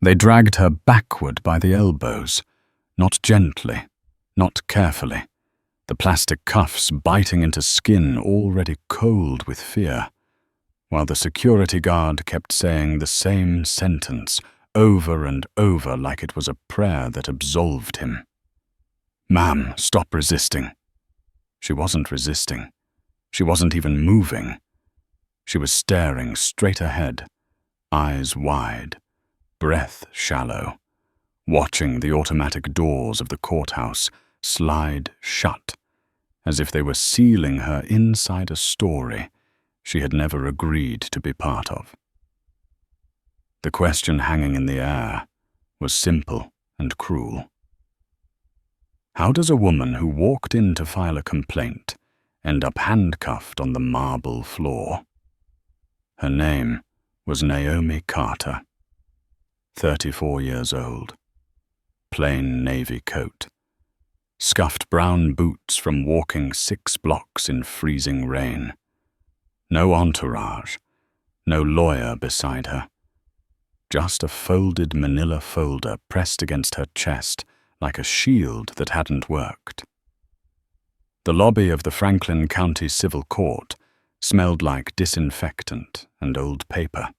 They dragged her backward by the elbows, not gently, not carefully, the plastic cuffs biting into skin already cold with fear, while the security guard kept saying the same sentence over and over like it was a prayer that absolved him. "Ma'am, stop resisting." She wasn't resisting. She wasn't even moving. She was staring straight ahead, eyes wide, breath shallow, watching the automatic doors of the courthouse slide shut, as if they were sealing her inside a story she had never agreed to be part of. The question hanging in the air was simple and cruel. How does a woman who walked in to file a complaint end up handcuffed on the marble floor? Her name was Naomi Carter, 34 years old, plain navy coat, scuffed brown boots from walking 6 blocks in freezing rain. No entourage, no lawyer beside her. Just a folded manila folder pressed against her chest like a shield that hadn't worked. The lobby of the Franklin County Civil Court smelled like disinfectant and old paper.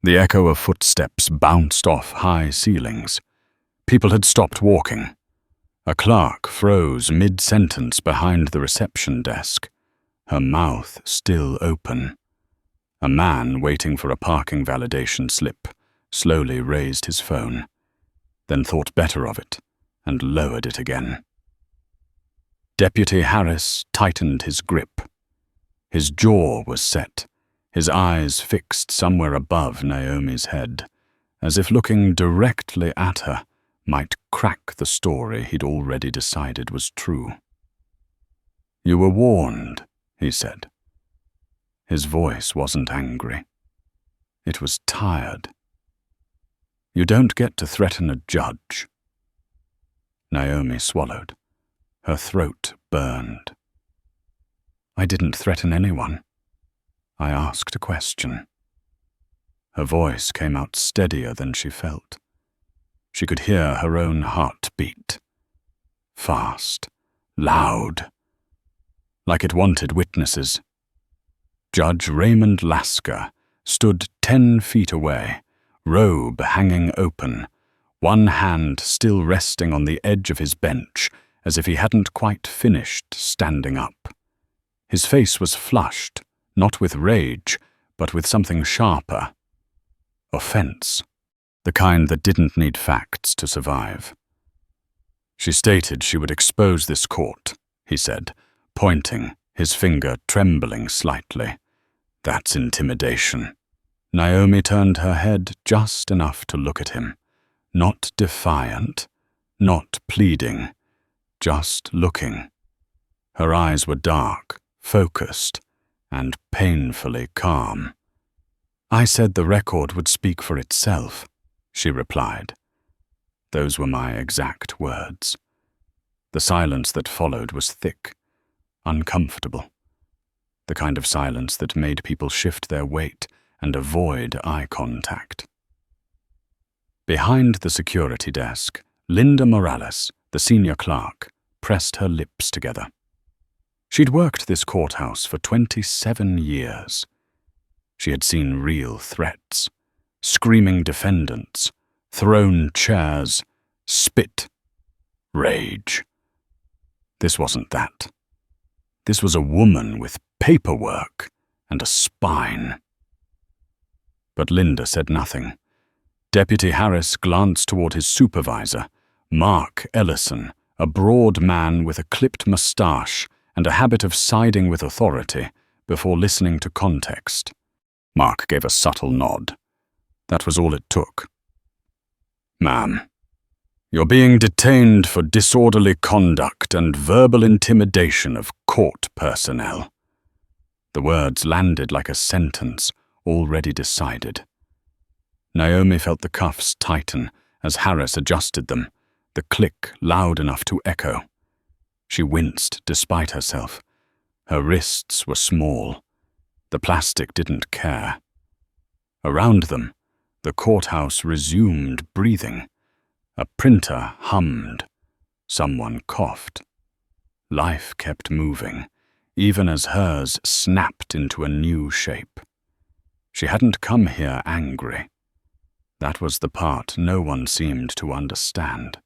The echo of footsteps bounced off high ceilings. People had stopped walking. A clerk froze mid-sentence behind the reception desk, her mouth still open. A man waiting for a parking validation slip slowly raised his phone, then thought better of it and lowered it again. Deputy Harris tightened his grip. His jaw was set, his eyes fixed somewhere above Naomi's head, as if looking directly at her might crack the story he'd already decided was true. "You were warned," he said. His voice wasn't angry. It was tired. "You don't get to threaten a judge." Naomi swallowed. Her throat burned. "I didn't threaten anyone. I asked a question." Her voice came out steadier than she felt. She could hear her own heart beat. Fast, loud, like it wanted witnesses. Judge Raymond Lasker stood 10 feet away, robe hanging open, one hand still resting on the edge of his bench as if he hadn't quite finished standing up. His face was flushed, not with rage, but with something sharper. Offense, the kind that didn't need facts to survive. "She stated she would expose this court," he said, pointing, his finger trembling slightly. "That's intimidation." Naomi turned her head just enough to look at him, not defiant, not pleading, just looking. Her eyes were dark, focused, and painfully calm. "I said the record would speak for itself," she replied. Those were my exact words. The silence that followed was thick, uncomfortable, the kind of silence that made people shift their weight and avoid eye contact. Behind the security desk, Linda Morales, the senior clerk, pressed her lips together. She'd worked this courthouse for 27 years. She had seen real threats, screaming defendants, thrown chairs, spit, rage. This wasn't that. This was a woman with paperwork and a spine. But Linda said nothing. Deputy Harris glanced toward his supervisor, Mark Ellison, a broad man with a clipped mustache and a habit of siding with authority before listening to context. Mark gave a subtle nod. That was all it took. "Ma'am, you're being detained for disorderly conduct and verbal intimidation of court personnel." The words landed like a sentence already decided. Naomi felt the cuffs tighten as Harris adjusted them, the click loud enough to echo. She winced despite herself. Her wrists were small. The plastic didn't care. Around them, The courthouse resumed breathing. A printer hummed. Someone coughed. Life kept moving, even as hers snapped into a new shape. She hadn't come here angry. That was the part no one seemed to understand.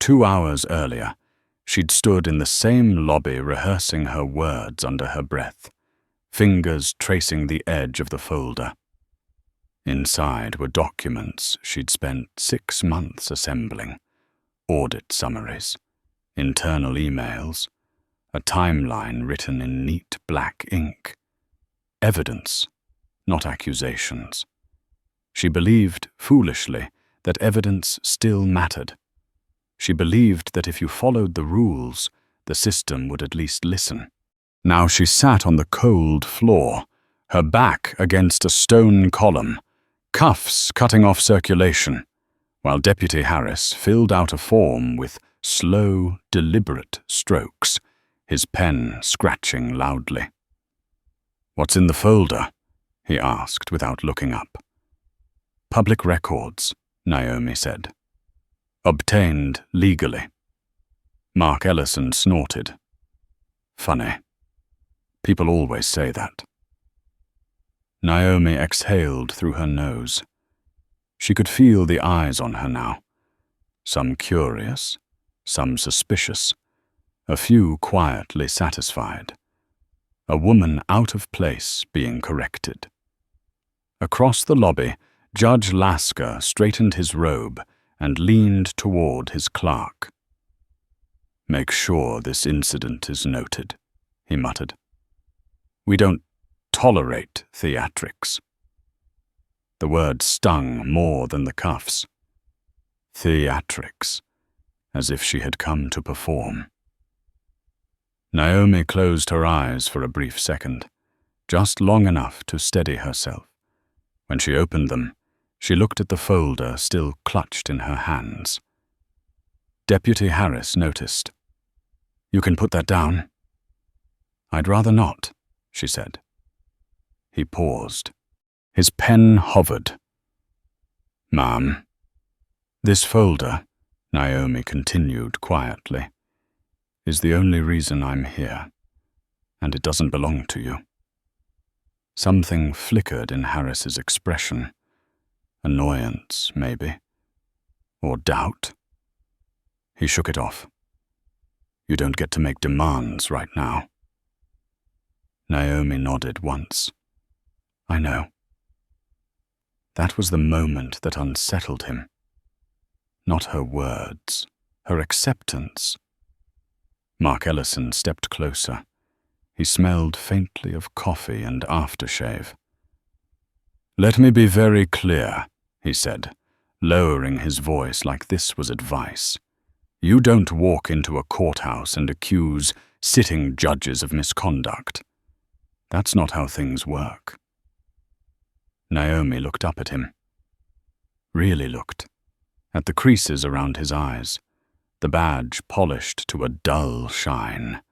2 hours earlier, she'd stood in the same lobby rehearsing her words under her breath, fingers tracing the edge of the folder. Inside were documents she'd spent 6 months assembling, audit summaries, internal emails, a timeline written in neat black ink. Evidence, not accusations. She believed, foolishly, that evidence still mattered. She believed that if you followed the rules, the system would at least listen. Now she sat on the cold floor, her back against a stone column, cuffs cutting off circulation, while Deputy Harris filled out a form with slow, deliberate strokes, his pen scratching loudly. "What's in the folder?" he asked without looking up. "Public records," Naomi said. "Obtained legally." Mark Ellison snorted. "Funny. People always say that." Naomi exhaled through her nose. She could feel the eyes on her now. Some curious, some suspicious, a few quietly satisfied. A woman out of place being corrected. Across the lobby, Judge Lasker straightened his robe and leaned toward his clerk. "Make sure this incident is noted," he muttered. "We don't tolerate theatrics." The word stung more than the cuffs. Theatrics, as if she had come to perform. Naomi closed her eyes for a brief second, just long enough to steady herself. When she opened them, she looked at the folder still clutched in her hands. Deputy Harris noticed. "You can put that down." "I'd rather not," she said. He paused. His pen hovered. "Ma'am." "This folder," Naomi continued quietly, "is the only reason I'm here, and it doesn't belong to you." Something flickered in Harris's expression. Annoyance, maybe. Or doubt. He shook it off. "You don't get to make demands right now." Naomi nodded once. "I know." That was the moment that unsettled him. Not her words, her acceptance. Mark Ellison stepped closer. He smelled faintly of coffee and aftershave. "Let me be very clear," he said, lowering his voice like this was advice. "You don't walk into a courthouse and accuse sitting judges of misconduct. That's not how things work." Naomi looked up at him. Really looked. At the creases around his eyes, the badge polished to a dull shine.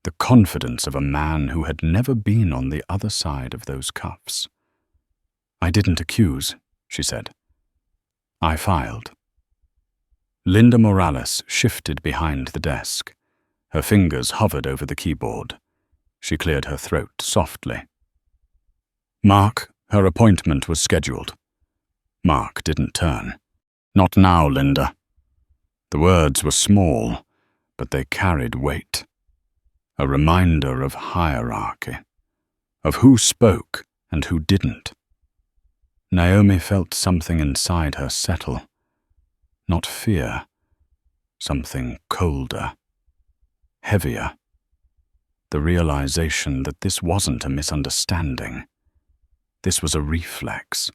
The confidence of a man who had never been on the other side of those cuffs. "I didn't accuse," she said. "I filed." Linda Morales shifted behind the desk. Her fingers hovered over the keyboard. She cleared her throat softly. "Mark, her appointment was scheduled." Mark didn't turn. "Not now, Linda." The words were small, but they carried weight. A reminder of hierarchy, of who spoke and who didn't. Naomi felt something inside her settle. Not fear, something colder, heavier. The realization that this wasn't a misunderstanding. This was a reflex.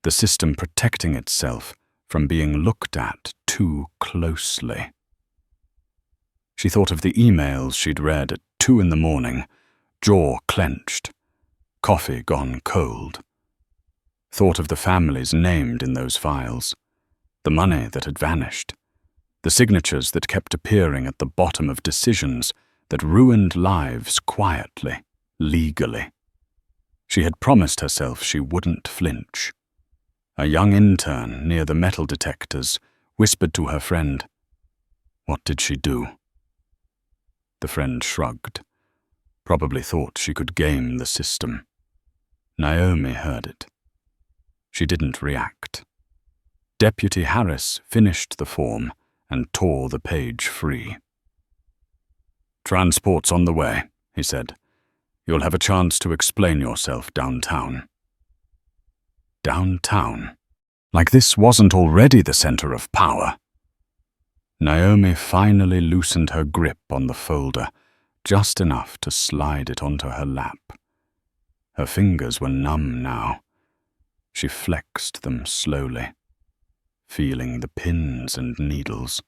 The system protecting itself from being looked at too closely. She thought of the emails she'd read at 2 a.m, jaw clenched, coffee gone cold. Thought of the families named in those files, the money that had vanished, the signatures that kept appearing at the bottom of decisions that ruined lives quietly, legally. She had promised herself she wouldn't flinch. A young intern near the metal detectors whispered to her friend, "What did she do?" The friend shrugged, probably thought she could game the system. Naomi heard it. She didn't react. Deputy Harris finished the form and tore the page free. "Transport's on the way," he said. "You'll have a chance to explain yourself downtown." Downtown? Like this wasn't already the center of power. Naomi finally loosened her grip on the folder, just enough to slide it onto her lap. Her fingers were numb now. She flexed them slowly, feeling the pins and needles.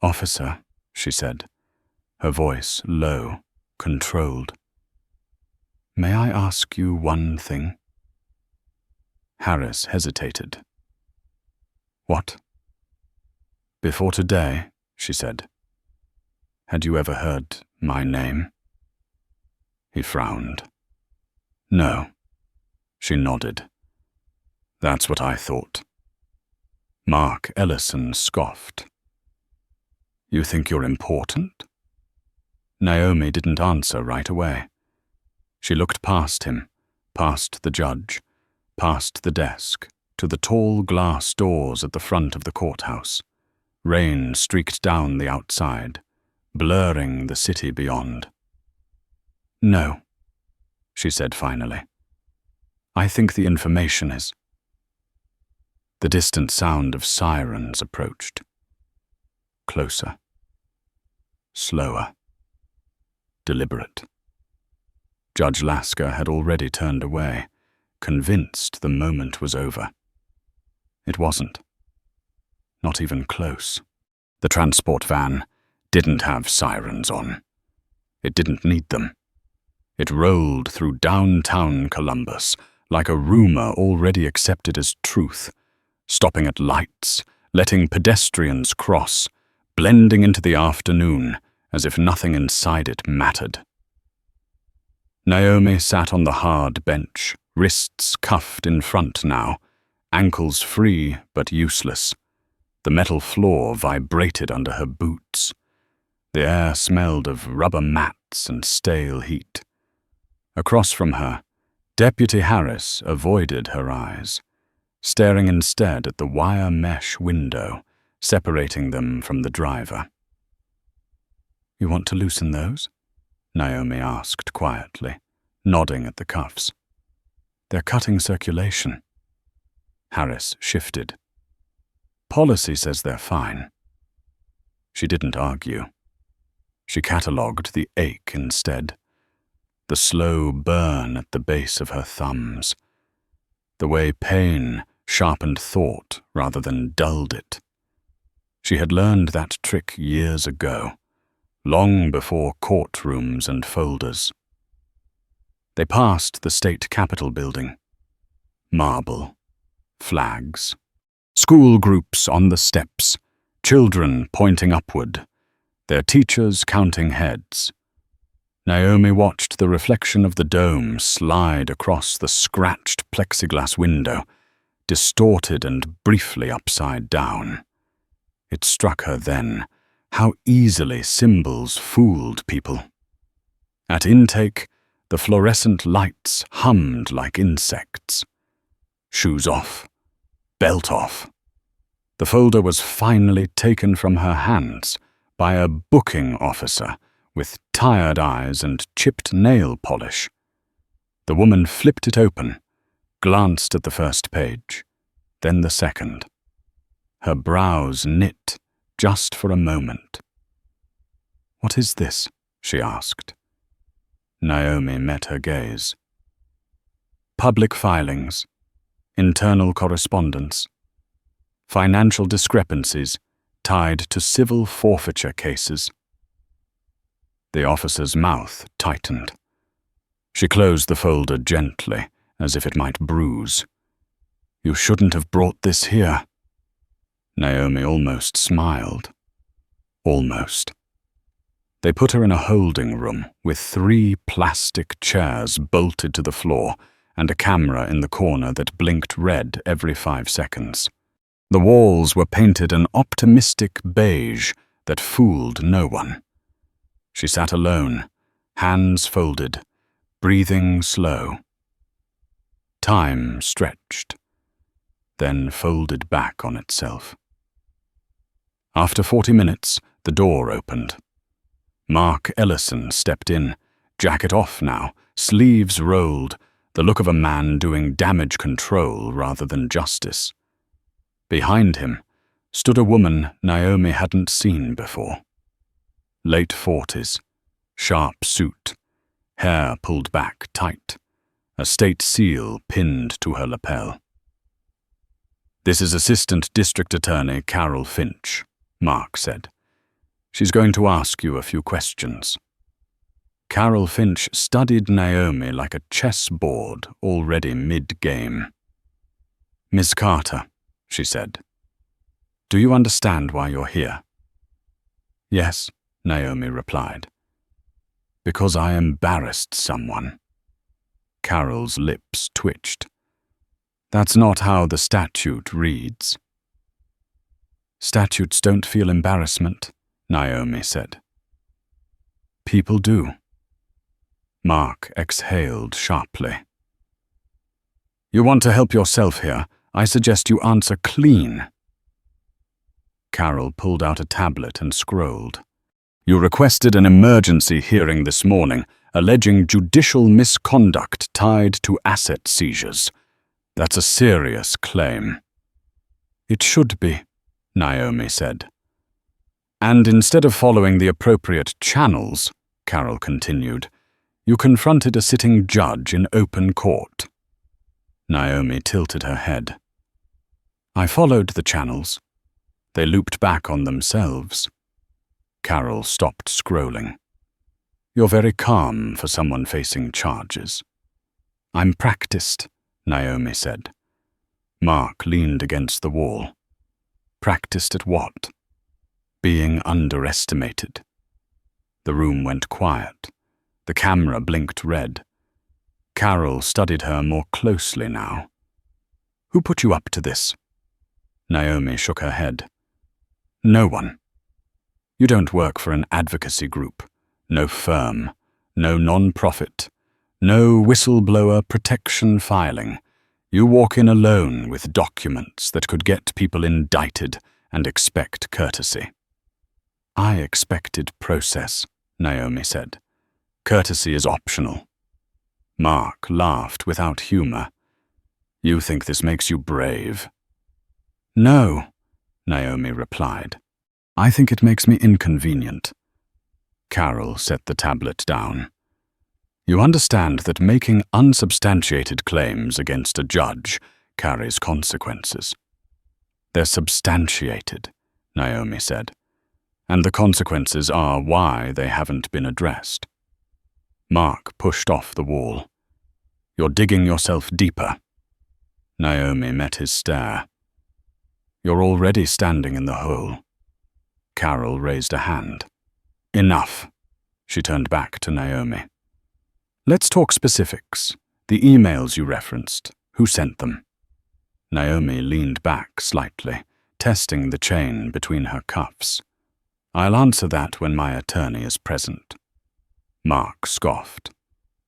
"Officer," she said, her voice low, controlled. "May I ask you one thing?" Harris hesitated. "What?" "Before today," she said, "had you ever heard my name?" He frowned. "No." She nodded. "That's what I thought." Mark Ellison scoffed. "You think you're important?" Naomi didn't answer right away. She looked past him, past the judge, past the desk, to the tall glass doors at the front of the courthouse. Rain streaked down the outside, blurring the city beyond. "No," she said finally. "I think the information is—" The distant sound of sirens approached. Closer. Slower. Deliberate. Judge Lasker had already turned away, convinced the moment was over. It wasn't. Not even close. The transport van didn't have sirens on. It didn't need them. It rolled through downtown Columbus like a rumor already accepted as truth, stopping at lights, letting pedestrians cross, blending into the afternoon as if nothing inside it mattered. Naomi sat on the hard bench, wrists cuffed in front now, ankles free but useless. The metal floor vibrated under her boots. The air smelled of rubber mats and stale heat. Across from her, Deputy Harris avoided her eyes, staring instead at the wire mesh window separating them from the driver. "You want to loosen those?" Naomi asked quietly, nodding at the cuffs. "They're cutting circulation." Harris shifted. "Policy says they're fine." She didn't argue. She catalogued the ache instead. The slow burn at the base of her thumbs. The way pain sharpened thought rather than dulled it. She had learned that trick years ago, long before courtrooms and folders. They passed the state capitol building. Marble. Flags. School groups on the steps. Children pointing upward. Their teachers counting heads. Naomi watched the reflection of the dome slide across the scratched plexiglass window, distorted and briefly upside down. It struck her then how easily symbols fooled people. At intake, the fluorescent lights hummed like insects. Shoes off. Belt off. The folder was finally taken from her hands by a booking officer with tired eyes and chipped nail polish. The woman flipped it open, glanced at the first page, then the second. Her brows knit just for a moment. "What is this?" she asked. Naomi met her gaze. "Public filings, internal correspondence, financial discrepancies tied to civil forfeiture cases." The officer's mouth tightened. She closed the folder gently, as if it might bruise. "You shouldn't have brought this here." Naomi almost smiled. Almost. They put her in a holding room with 3 plastic chairs bolted to the floor and a camera in the corner that blinked red every 5 seconds. The walls were painted an optimistic beige that fooled no one. She sat alone, hands folded, breathing slow. Time stretched, then folded back on itself. After 40 minutes, the door opened. Mark Ellison stepped in, jacket off now, sleeves rolled, the look of a man doing damage control rather than justice. Behind him stood a woman Naomi hadn't seen before. Late 40s, sharp suit, hair pulled back tight, a state seal pinned to her lapel. "This is Assistant District Attorney Carol Finch," Mark said. "She's going to ask you a few questions." Carol Finch studied Naomi like a chessboard already mid-game. "Miss Carter," she said, "do you understand why you're here?" "Yes," Naomi replied. "Because I embarrassed someone." Carol's lips twitched. "That's not how the statute reads." "Statutes don't feel embarrassment," Naomi said. "People do." Mark exhaled sharply. "You want to help yourself here? I suggest you answer clean." Carol pulled out a tablet and scrolled. "You requested an emergency hearing this morning, alleging judicial misconduct tied to asset seizures. That's a serious claim." "It should be," Naomi said. "And instead of following the appropriate channels," Carol continued, "you confronted a sitting judge in open court." Naomi tilted her head. "I followed the channels. They looped back on themselves." Carol stopped scrolling. "You're very calm for someone facing charges." "I'm practiced," Naomi said. Mark leaned against the wall. "Practiced at what?" "Being underestimated." The room went quiet. The camera blinked red. Carol studied her more closely now. "Who put you up to this?" Naomi shook her head. "No one. You don't work for an advocacy group, no firm, no non-profit, no whistleblower protection filing. You walk in alone with documents that could get people indicted and expect courtesy." "I expected process," Naomi said. "Courtesy is optional." Mark laughed without humor. "You think this makes you brave?" "No," Naomi replied. "I think it makes me inconvenient." Carol set the tablet down. "You understand that making unsubstantiated claims against a judge carries consequences." "They're substantiated," Naomi said, "and the consequences are why they haven't been addressed." Mark pushed off the wall. "You're digging yourself deeper." Naomi met his stare. "You're already standing in the hole." Carol raised a hand. "Enough." She turned back to Naomi. "Let's talk specifics. The emails you referenced. Who sent them?" Naomi leaned back slightly, testing the chain between her cuffs. "I'll answer that when my attorney is present." Mark scoffed.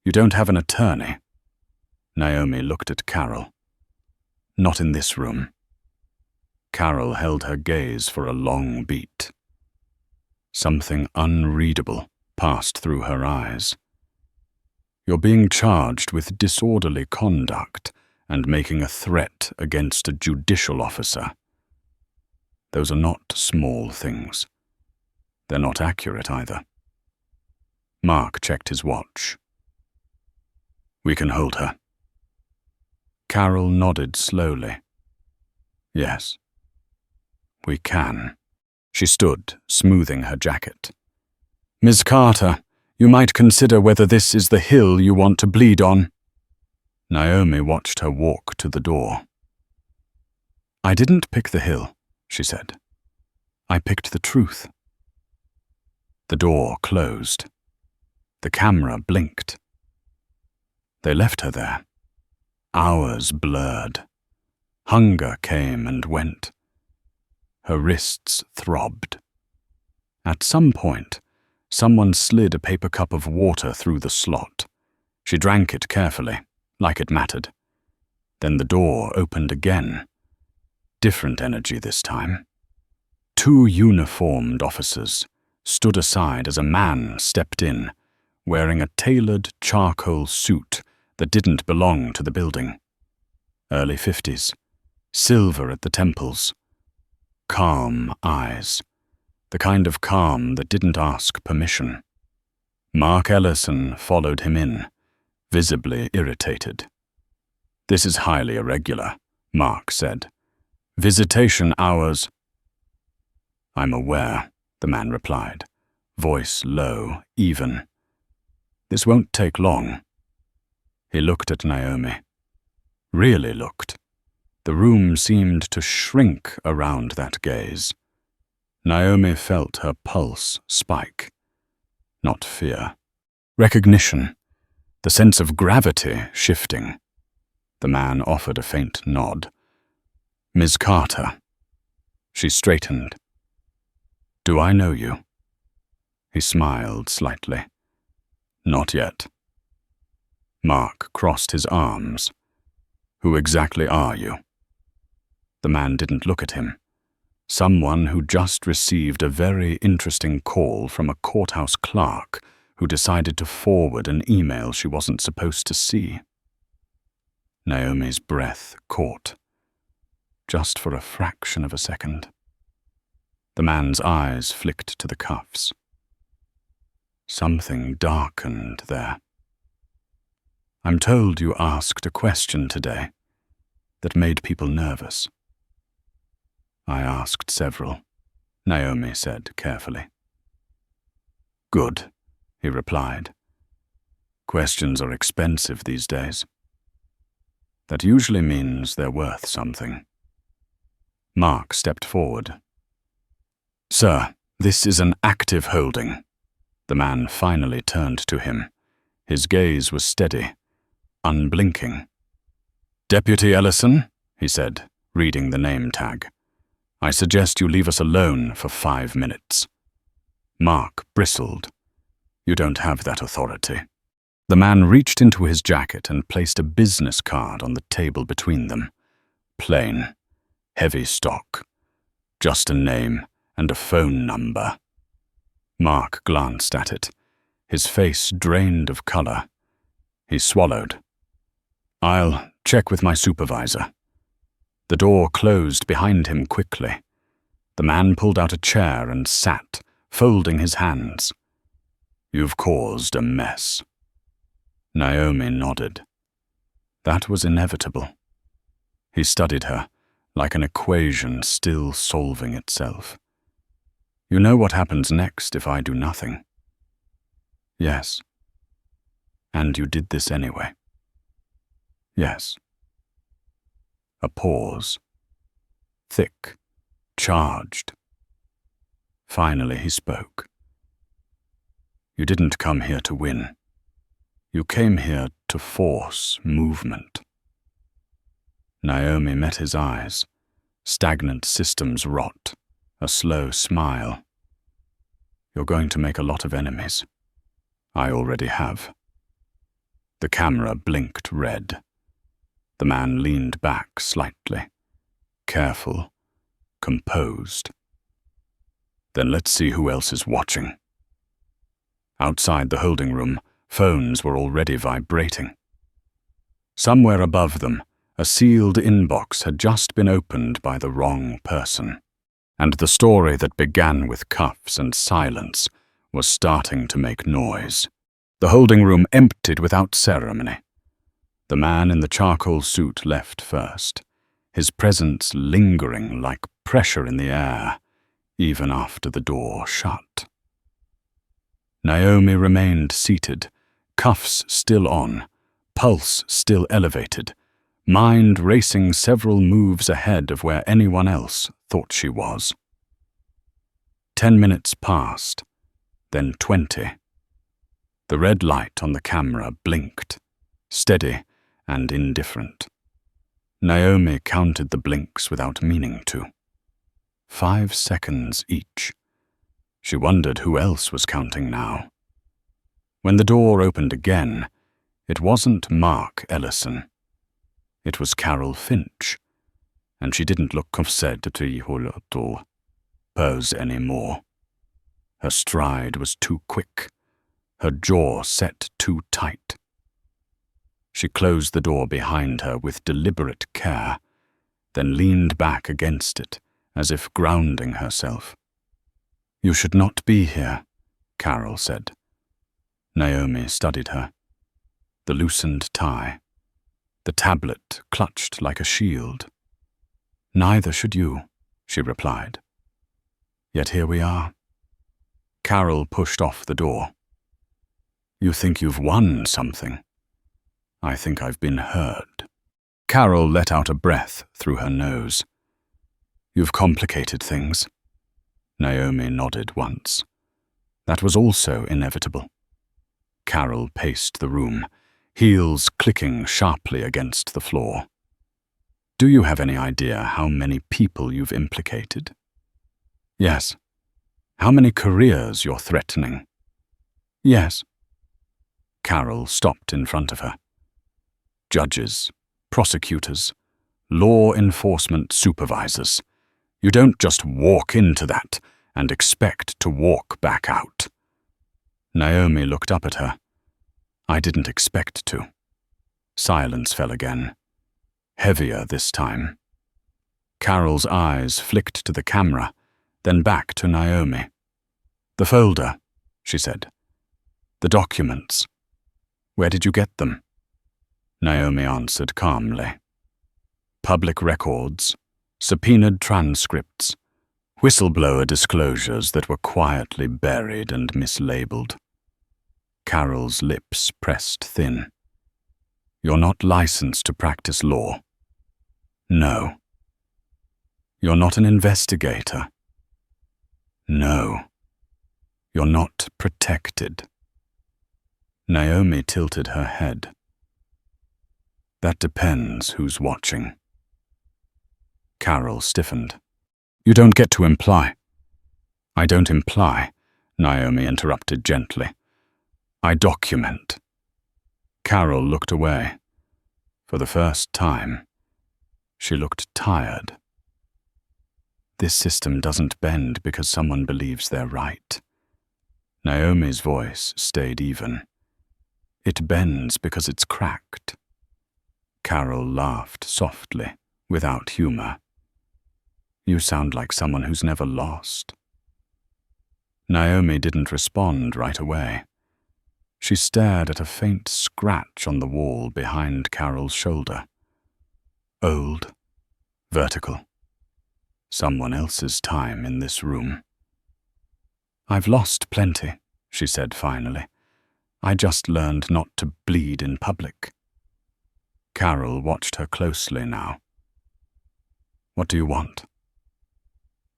"You don't have an attorney?" Naomi looked at Carol. "Not in this room." Carol held her gaze for a long beat. Something unreadable passed through her eyes. "You're being charged with disorderly conduct and making a threat against a judicial officer. Those are not small things. They're not accurate either." Mark checked his watch. "We can hold her." Carol nodded slowly. "Yes, we can." She stood, smoothing her jacket. "Ms. Carter, you might consider whether this is the hill you want to bleed on." Naomi watched her walk to the door. "I didn't pick the hill," she said. "I picked the truth." The door closed. The camera blinked. They left her there. Hours blurred. Hunger came and went. Her wrists throbbed. At some point, someone slid a paper cup of water through the slot. She drank it carefully, like it mattered. Then the door opened again. Different energy this time. 2 uniformed officers stood aside as a man stepped in, wearing a tailored charcoal suit that didn't belong to the building. Early 50s, silver at the temples. Calm eyes, the kind of calm that didn't ask permission. Mark Ellison followed him in, visibly irritated. "This is highly irregular," Mark said. "Visitation hours—" "I'm aware," the man replied, voice low, even. "This won't take long." He looked at Naomi. Really looked. The room seemed to shrink around that gaze. Naomi felt her pulse spike. Not fear. Recognition. The sense of gravity shifting. The man offered a faint nod. "Ms. Carter." She straightened. "Do I know you?" He smiled slightly. "Not yet." Mark crossed his arms. "Who exactly are you?" The man didn't look at him. Someone who just received a very interesting call from a courthouse clerk who decided to forward an email she wasn't supposed to see. Naomi's breath caught. Just for a fraction of a second. The man's eyes flicked to the cuffs. Something darkened there. "I'm told you asked a question today that made people nervous." "I asked several," Naomi said carefully. "Good," he replied. "Questions are expensive these days. That usually means they're worth something." Mark stepped forward. "Sir, this is an active holding." The man finally turned to him. His gaze was steady, unblinking. "Deputy Ellison," he said, reading the name tag. "I suggest you leave us alone for 5 minutes." Mark bristled. "You don't have that authority." The man reached into his jacket and placed a business card on the table between them. Plain, heavy stock. Just a name and a phone number. Mark glanced at it, his face drained of color. He swallowed. "I'll check with my supervisor." The door closed behind him quickly. The man pulled out a chair and sat, folding his hands. "You've caused a mess." Naomi nodded. That was inevitable. He studied her, like an equation still solving itself. "You know what happens next if I do nothing?" "Yes." "And you did this anyway?" "Yes." A pause. Thick, charged. Finally he spoke. "You didn't come here to win. You came here to force movement." Naomi met his eyes. Stagnant systems rot. A slow smile. "You're going to make a lot of enemies." "I already have." The camera blinked red. The man leaned back slightly. Careful, composed. "Then let's see who else is watching." Outside the holding room, phones were already vibrating. Somewhere above them, a sealed inbox had just been opened by the wrong person, and the story that began with cuffs and silence was starting to make noise. The holding room emptied without ceremony. The man in the charcoal suit left first, his presence lingering like pressure in the air, even after the door shut. Naomi remained seated, cuffs still on, pulse still elevated, mind racing several moves ahead of where anyone else thought she was. 10 minutes passed, then 20. The red light on the camera blinked, steady and indifferent. Naomi counted the blinks without meaning to. 5 seconds each. She wondered who else was counting now. When the door opened again, it wasn't Mark Ellison. It was Carol Finch, and she didn't look pose anymore. Her stride was too quick, her jaw set too tight. She closed the door behind her with deliberate care, then leaned back against it as if grounding herself. "You should not be here," Carol said. Naomi studied her. The loosened tie, the tablet clutched like a shield. "Neither should you," she replied. "Yet here we are." Carol pushed off the door. "You think you've won something? I think I've been heard." Carol let out a breath through her nose. "You've complicated things." Naomi nodded once. That was also inevitable. Carol paced the room, heels clicking sharply against the floor. "Do you have any idea how many people you've implicated?" "Yes." "How many careers you're threatening?" "Yes." Carol stopped in front of her. "Judges, prosecutors, law enforcement supervisors. You don't just walk into that and expect to walk back out." Naomi looked up at her. "I didn't expect to." Silence fell again, heavier this time. Carol's eyes flicked to the camera, then back to Naomi. "The folder," she said. "The documents. Where did you get them?" Naomi answered calmly. "Public records, subpoenaed transcripts, whistleblower disclosures that were quietly buried and mislabeled." Carol's lips pressed thin. "You're not licensed to practice law." "No." "You're not an investigator." "No." "You're not protected." Naomi tilted her head. "That depends who's watching." Carol stiffened. "You don't get to imply." "I don't imply," Naomi interrupted gently. "I document." Carol looked away. For the first time, she looked tired. This system doesn't bend because someone believes they're right. Naomi's voice stayed even. It bends because it's cracked. Carol laughed softly, without humor. "You sound like someone who's never lost." Naomi didn't respond right away. She stared at a faint scratch on the wall behind Carol's shoulder. Old, vertical. Someone else's time in this room. "I've lost plenty," she said finally. "I just learned not to bleed in public." Carol watched her closely now. "What do you want?"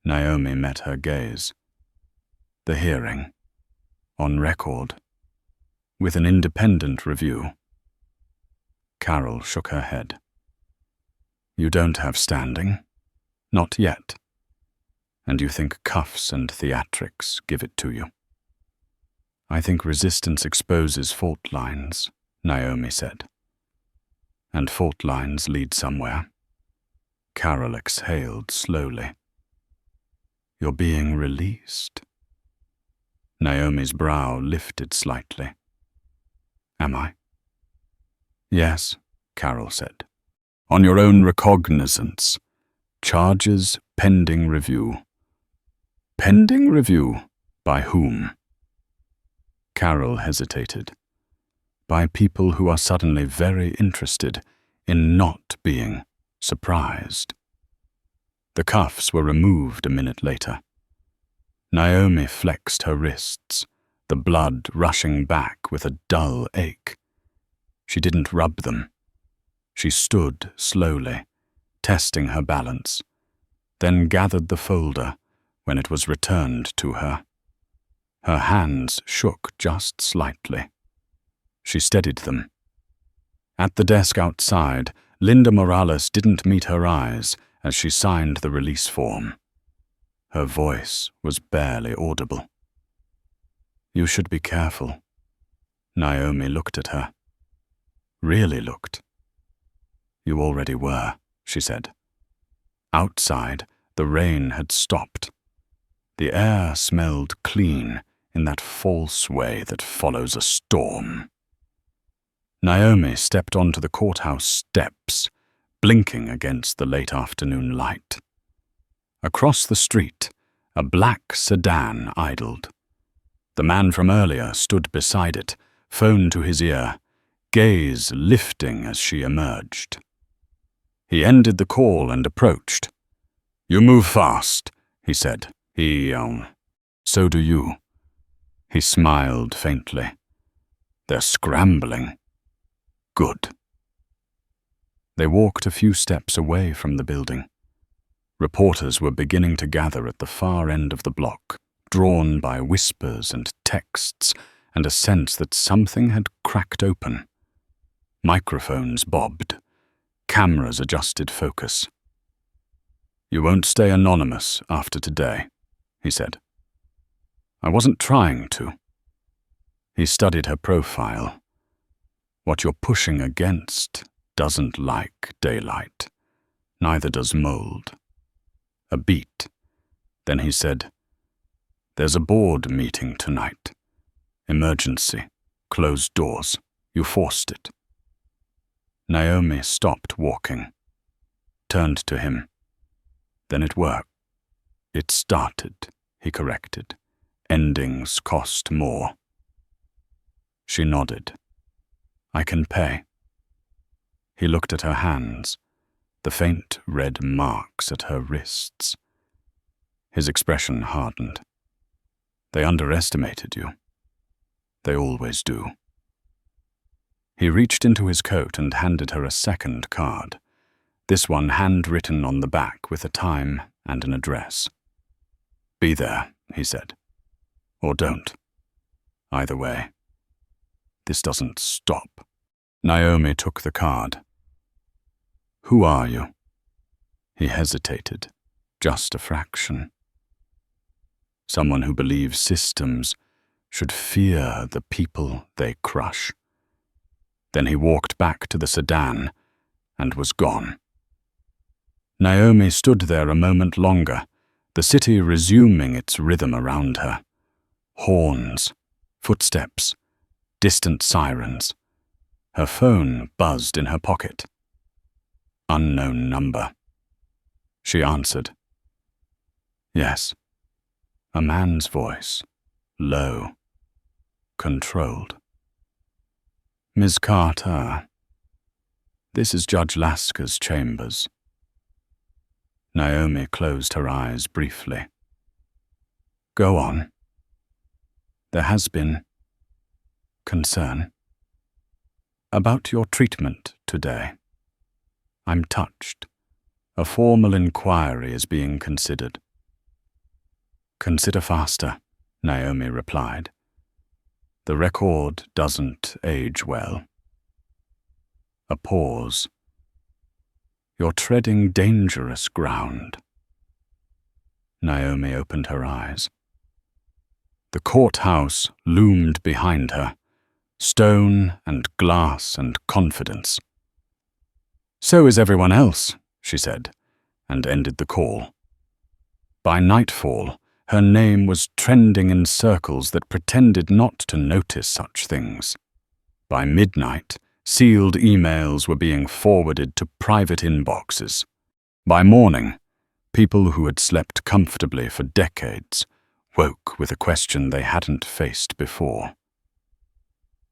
Naomi met her gaze. "The hearing. On record. With an independent review." Carol shook her head. "You don't have standing. Not yet. And you think cuffs and theatrics give it to you." "I think resistance exposes fault lines," Naomi said. "And fault lines lead somewhere." Carol exhaled slowly. "You're being released." Naomi's brow lifted slightly. "Am I?" "Yes," Carol said. "On your own recognizance. Charges pending review." "Pending review? By whom?" Carol hesitated. "By people who are suddenly very interested in not being surprised." The cuffs were removed a minute later. Naomi flexed her wrists, the blood rushing back with a dull ache. She didn't rub them. She stood slowly, testing her balance, then gathered the folder when it was returned to her. Her hands shook just slightly. She steadied them. At the desk outside, Linda Morales didn't meet her eyes as she signed the release form. Her voice was barely audible. "You should be careful." Naomi looked at her. Really looked. "You already were," she said. Outside, the rain had stopped. The air smelled clean in that false way that follows a storm. Naomi stepped onto the courthouse steps, blinking against the late afternoon light. Across the street, a black sedan idled. The man from earlier stood beside it, phone to his ear, gaze lifting as she emerged. He ended the call and approached. "You move fast," he said. So do you." He smiled faintly. "They're scrambling." "Good." They walked a few steps away from the building. Reporters were beginning to gather at the far end of the block, drawn by whispers and texts and a sense that something had cracked open. Microphones bobbed. Cameras adjusted focus. "You won't stay anonymous after today," he said. "I wasn't trying to." He studied her profile. "What you're pushing against doesn't like daylight. Neither does mold." A beat. Then he said, "There's a board meeting tonight. Emergency. Closed doors. You forced it." Naomi stopped walking, turned to him. "Then it worked." "It started," he corrected. "Endings cost more." She nodded. "I can pay." He looked at her hands, the faint red marks at her wrists. His expression hardened. "They underestimated you. They always do." He reached into his coat and handed her a second card, this one handwritten on the back with a time and an address. "Be there," he said. "Or don't. Either way. This doesn't stop." Naomi took the card. "Who are you?" He hesitated, just a fraction. "Someone who believes systems should fear the people they crush." Then he walked back to the sedan and was gone. Naomi stood there a moment longer, the city resuming its rhythm around her. Horns, footsteps, distant sirens. Her phone buzzed in her pocket. Unknown number. She answered. Yes. A man's voice, low, controlled. "Ms. Carter, this is Judge Lasker's chambers." Naomi closed her eyes briefly. "Go on." "There has been concern about your treatment today. I'm touched. A formal inquiry is being considered." "Consider faster," Naomi replied. "The record doesn't age well." A pause. "You're treading dangerous ground." Naomi opened her eyes. The courthouse loomed behind her, stone and glass and confidence. "So is everyone else," she said, and ended the call. By nightfall, her name was trending in circles that pretended not to notice such things. By midnight, sealed emails were being forwarded to private inboxes. By morning, people who had slept comfortably for decades woke with a question they hadn't faced before.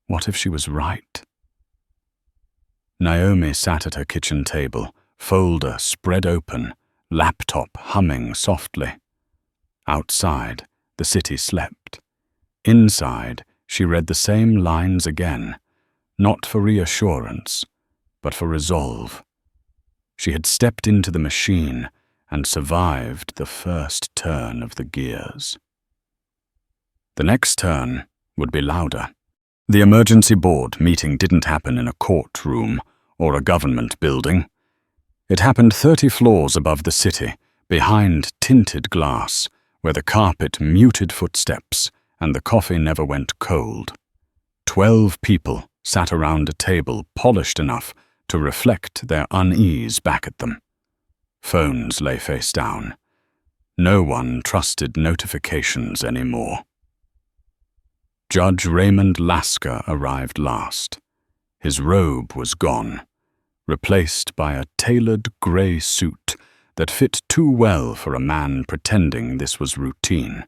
What if she was right? Naomi sat at her kitchen table, folder spread open, laptop humming softly. Outside, the city slept. Inside, she read the same lines again, not for reassurance, but for resolve. She had stepped into the machine and survived the first turn of the gears. The next turn would be louder. The emergency board meeting didn't happen in a courtroom or a government building. It happened 30 floors above the city, behind tinted glass, where the carpet muted footsteps and the coffee never went cold. 12 people sat around a table polished enough to reflect their unease back at them. Phones lay face down. No one trusted notifications anymore. Judge Raymond Lasker arrived last. His robe was gone, replaced by a tailored grey suit that fit too well for a man pretending this was routine.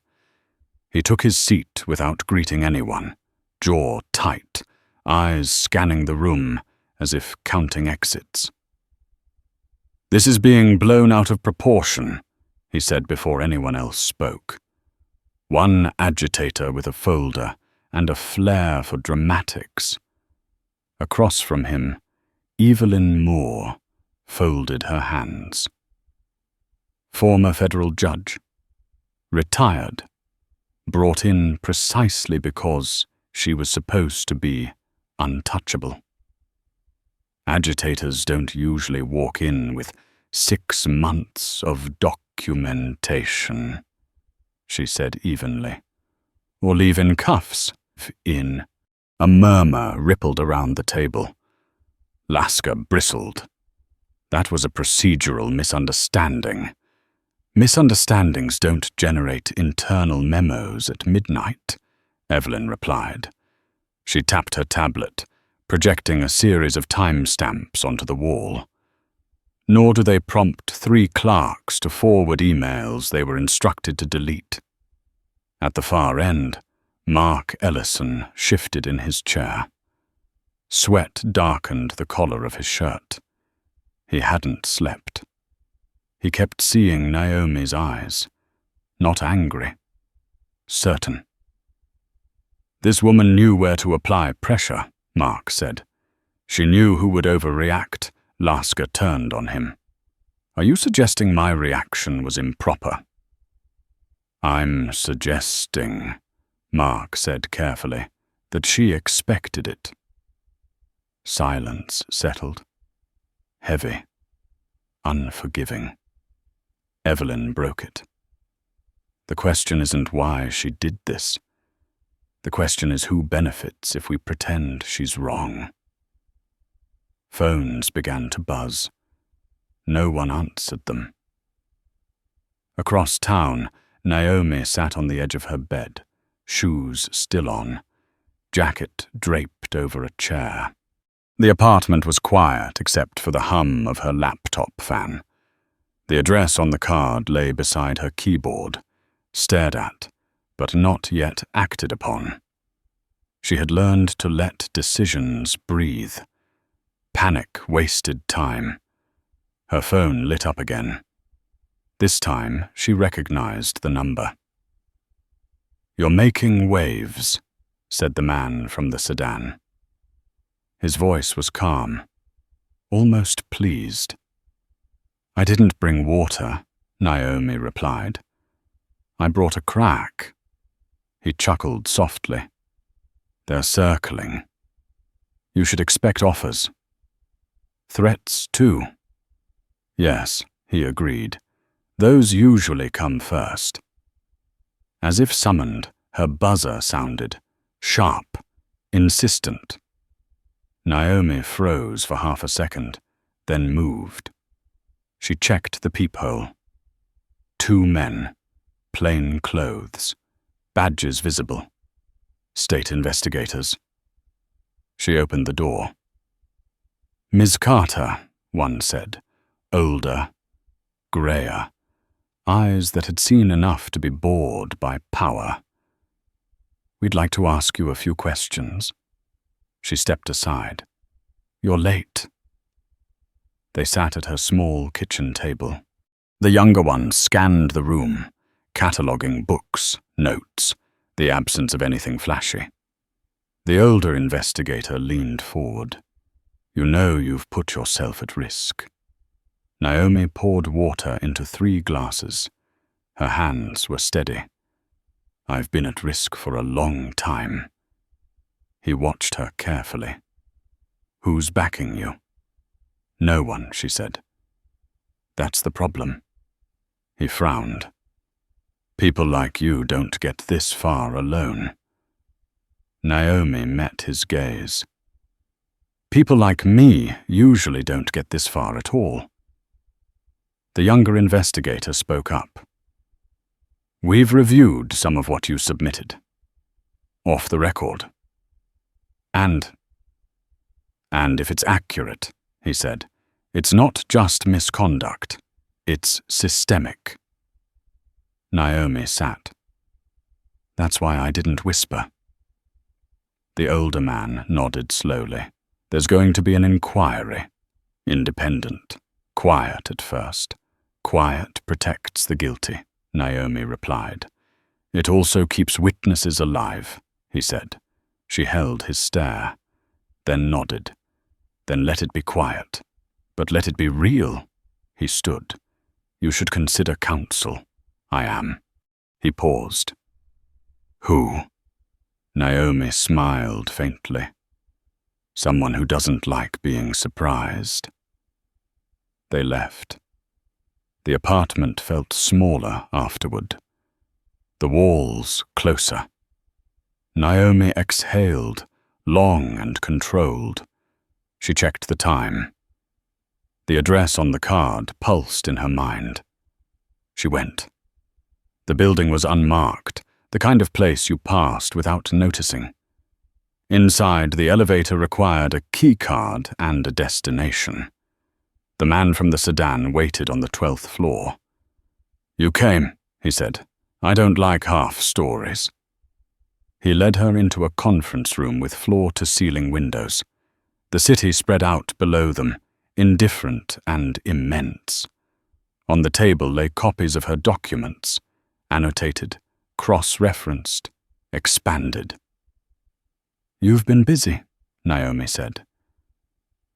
He took his seat without greeting anyone, jaw tight, eyes scanning the room as if counting exits. "This is being blown out of proportion," he said before anyone else spoke. One agitator with a folder and a flair for dramatics. Across from him, Evelyn Moore folded her hands. Former federal judge. Retired. Brought in precisely because she was supposed to be untouchable. Agitators don't usually walk in with 6 months of documentation, she said evenly. Or leave in cuffs. In. A murmur rippled around the table. Lasker bristled. That was a procedural misunderstanding. Misunderstandings don't generate internal memos at midnight, Evelyn replied. She tapped her tablet, projecting a series of timestamps onto the wall. Nor do they prompt 3 clerks to forward emails they were instructed to delete. At the far end, Mark Ellison shifted in his chair. Sweat darkened the collar of his shirt. He hadn't slept. He kept seeing Naomi's eyes. Not angry. Certain. This woman knew where to apply pressure, Mark said. She knew who would overreact. Lasker turned on him. Are you suggesting my reaction was improper? I'm suggesting, Mark said carefully, that she expected it. Silence settled. Heavy. Unforgiving. Evelyn broke it. The question isn't why she did this. The question is who benefits if we pretend she's wrong. Phones began to buzz. No one answered them. Across town, Naomi sat on the edge of her bed, shoes still on, jacket draped over a chair. The apartment was quiet except for the hum of her laptop fan. The address on the card lay beside her keyboard, stared at, but not yet acted upon. She had learned to let decisions breathe. Panic wasted time. Her phone lit up again. This time, she recognized the number. You're making waves, said the man from the sedan. His voice was calm, almost pleased. I didn't bring water, Naomi replied. I brought a crack. He chuckled softly. They're circling. You should expect offers. Threats, too. Yes, he agreed. Those usually come first. As if summoned, her buzzer sounded, sharp, insistent. Naomi froze for half a second, then moved. She checked the peephole. 2 men, plain clothes, badges visible. State investigators. She opened the door. Ms. Carter, one said, older, greyer, eyes that had seen enough to be bored by power. We'd like to ask you a few questions. She stepped aside. You're late. They sat at her small kitchen table. The younger one scanned the room, cataloguing books, notes, the absence of anything flashy. The older investigator leaned forward. You know you've put yourself at risk. Naomi poured water into 3 glasses. Her hands were steady. I've been at risk for a long time." He watched her carefully. "Who's backing you?" "No one," she said. "That's the problem." He frowned. "People like you don't get this far alone." Naomi met his gaze. "People like me usually don't get this far at all." The younger investigator spoke up. "We've reviewed some of what you submitted. Off the record. And if it's accurate," he said, "it's not just misconduct. It's systemic." Naomi sat. "That's why I didn't whisper." The older man nodded slowly. "There's going to be an inquiry. Independent. Quiet at first. Quiet protects the guilty," Naomi replied. "It also keeps witnesses alive," he said. She held his stare, then nodded. "Then let it be quiet. But let it be real." He stood. "You should consider counsel." "I am." He paused. "Who?" Naomi smiled faintly. "Someone who doesn't like being surprised." They left. The apartment felt smaller afterward. The walls closer. Naomi exhaled, long and controlled. She checked the time. The address on the card pulsed in her mind. She went. The building was unmarked, the kind of place you passed without noticing. Inside, the elevator required a key card and a destination. The man from the sedan waited on the 12th floor. "You came," he said. "I don't like half stories." He led her into a conference room with floor-to-ceiling windows. The city spread out below them, indifferent and immense. On the table lay copies of her documents, annotated, cross-referenced, expanded. "You've been busy," Naomi said.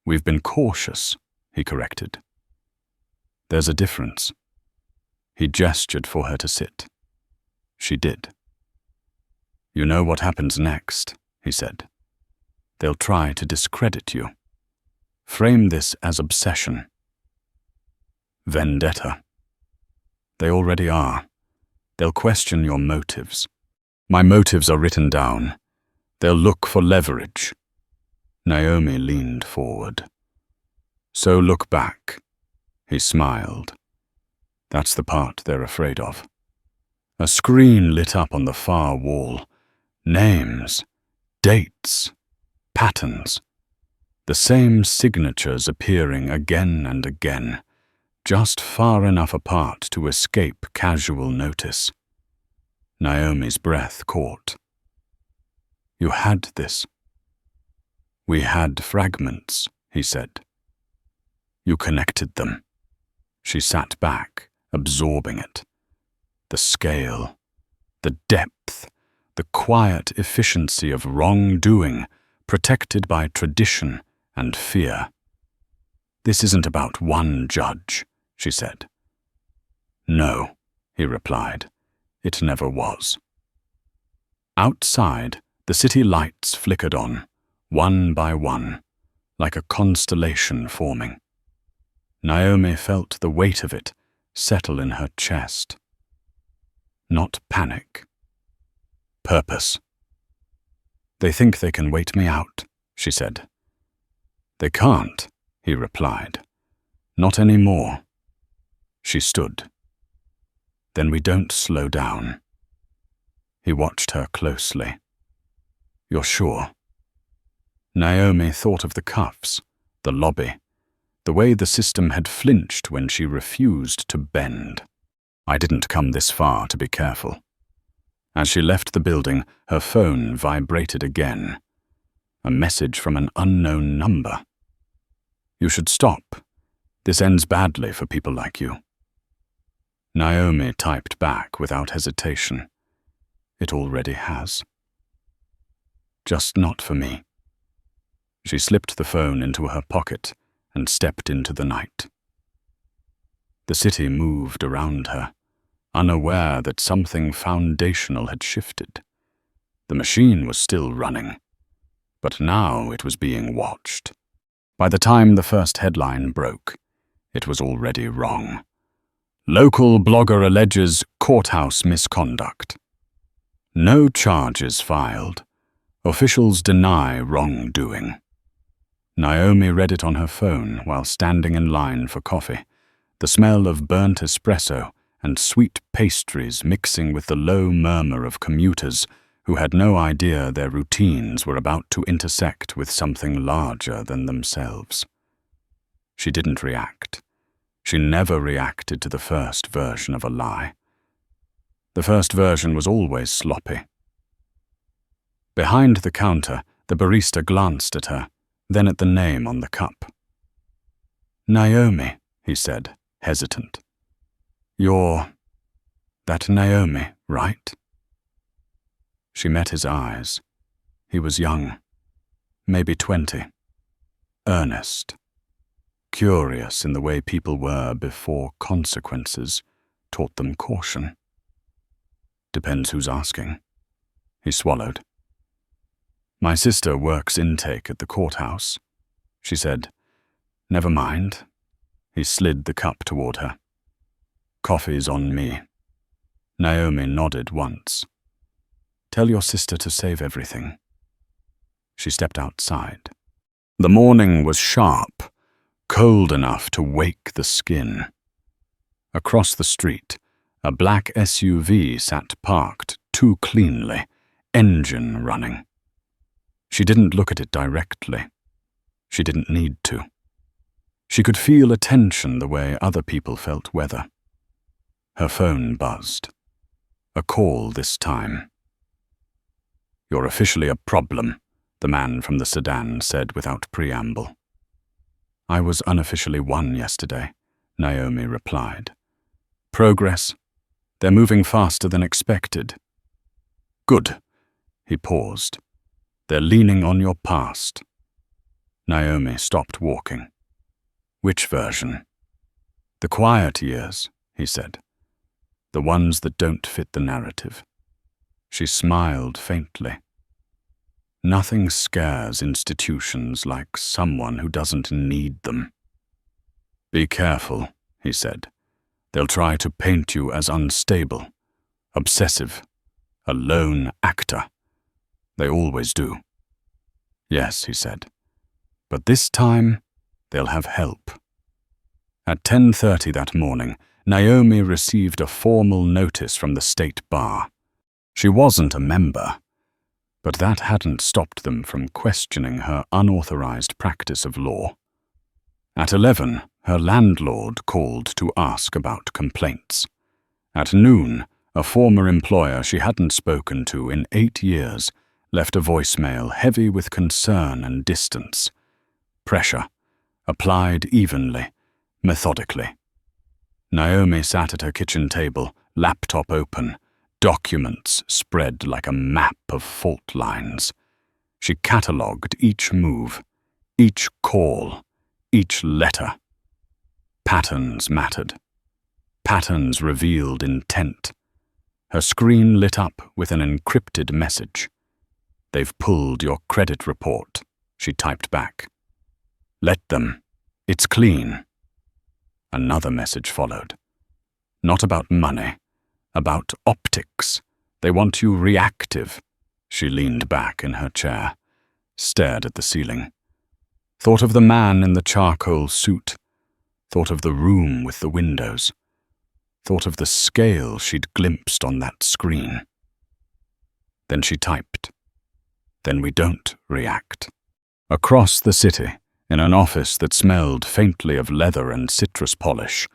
"We've been cautious," he corrected. "There's a difference." He gestured for her to sit. She did. "You know what happens next," he said. "They'll try to discredit you. Frame this as obsession. Vendetta. They already are. They'll question your motives. My motives are written down. They'll look for leverage." Naomi leaned forward. "So look back." He smiled. "That's the part they're afraid of." A screen lit up on the far wall. Names, dates, patterns. The same signatures appearing again and again, just far enough apart to escape casual notice. Naomi's breath caught. "You had this." "We had fragments," he said. "You connected them." She sat back, absorbing it. The scale, the depth, the quiet efficiency of wrongdoing, protected by tradition and fear. "This isn't about one judge," she said. "No," he replied. "It never was." Outside, the city lights flickered on, one by one, like a constellation forming. Naomi felt the weight of it settle in her chest. Not panic. Purpose. "They think they can wait me out," she said. "They can't," he replied. "Not anymore." She stood. "Then we don't slow down." He watched her closely. "You're sure?" Naomi thought of the cuffs, the lobby, the way the system had flinched when she refused to bend. "I didn't come this far to be careful." As she left the building, her phone vibrated again. A message from an unknown number. "You should stop. This ends badly for people like you." Naomi typed back without hesitation. "It already has." "Just not for me." She slipped the phone into her pocket and stepped into the night. The city moved around her, unaware that something foundational had shifted. The machine was still running, but now it was being watched. By the time the first headline broke, it was already wrong. Local blogger alleges courthouse misconduct. No charges filed. Officials deny wrongdoing. Naomi read it on her phone while standing in line for coffee, the smell of burnt espresso and sweet pastries mixing with the low murmur of commuters who had no idea their routines were about to intersect with something larger than themselves. She didn't react. She never reacted to the first version of a lie. The first version was always sloppy. Behind the counter, the barista glanced at her, then at the name on the cup. "Naomi," he said, hesitant. "You're that Naomi, right?" She met his eyes. He was young, maybe 20, earnest, curious in the way people were before consequences taught them caution. "Depends who's asking." He swallowed. "My sister works intake at the courthouse," she said. "Never mind." He slid the cup toward her. "Coffee's on me." Naomi nodded once. "Tell your sister to save everything." She stepped outside. The morning was sharp, cold enough to wake the skin. Across the street, a black SUV sat parked too cleanly, engine running. She didn't look at it directly. She didn't need to. She could feel attention the way other people felt weather. Her phone buzzed. A call this time. "You're officially a problem," the man from the sedan said without preamble. "I was unofficially one yesterday," Naomi replied. "Progress? They're moving faster than expected." "Good." He paused. "They're leaning on your past." Naomi stopped walking. "Which version?" "The quiet years," he said. "The ones that don't fit the narrative." She smiled faintly. Nothing scares institutions like someone who doesn't need them. "Be careful," he said. "They'll try to paint you as unstable, obsessive, a lone actor. They always do." "Yes," he said. "But this time, they'll have help." At 10:30 that morning, Naomi received a formal notice from the state bar. She wasn't a member, but that hadn't stopped them from questioning her unauthorized practice of law. At 11, her landlord called to ask about complaints. At noon, a former employer she hadn't spoken to in 8 years left a voicemail heavy with concern and distance. Pressure, applied evenly, methodically. Naomi sat at her kitchen table, laptop open, documents spread like a map of fault lines. She catalogued each move, each call, each letter. Patterns mattered. Patterns revealed intent. Her screen lit up with an encrypted message. "They've pulled your credit report," she typed back. "Let them. It's clean." Another message followed. "Not about money. About optics. They want you reactive." She leaned back in her chair, stared at the ceiling. Thought of the man in the charcoal suit. Thought of the room with the windows. Thought of the scale she'd glimpsed on that screen. Then she typed. "Then we don't react." Across the city, in an office that smelled faintly of leather and citrus polish,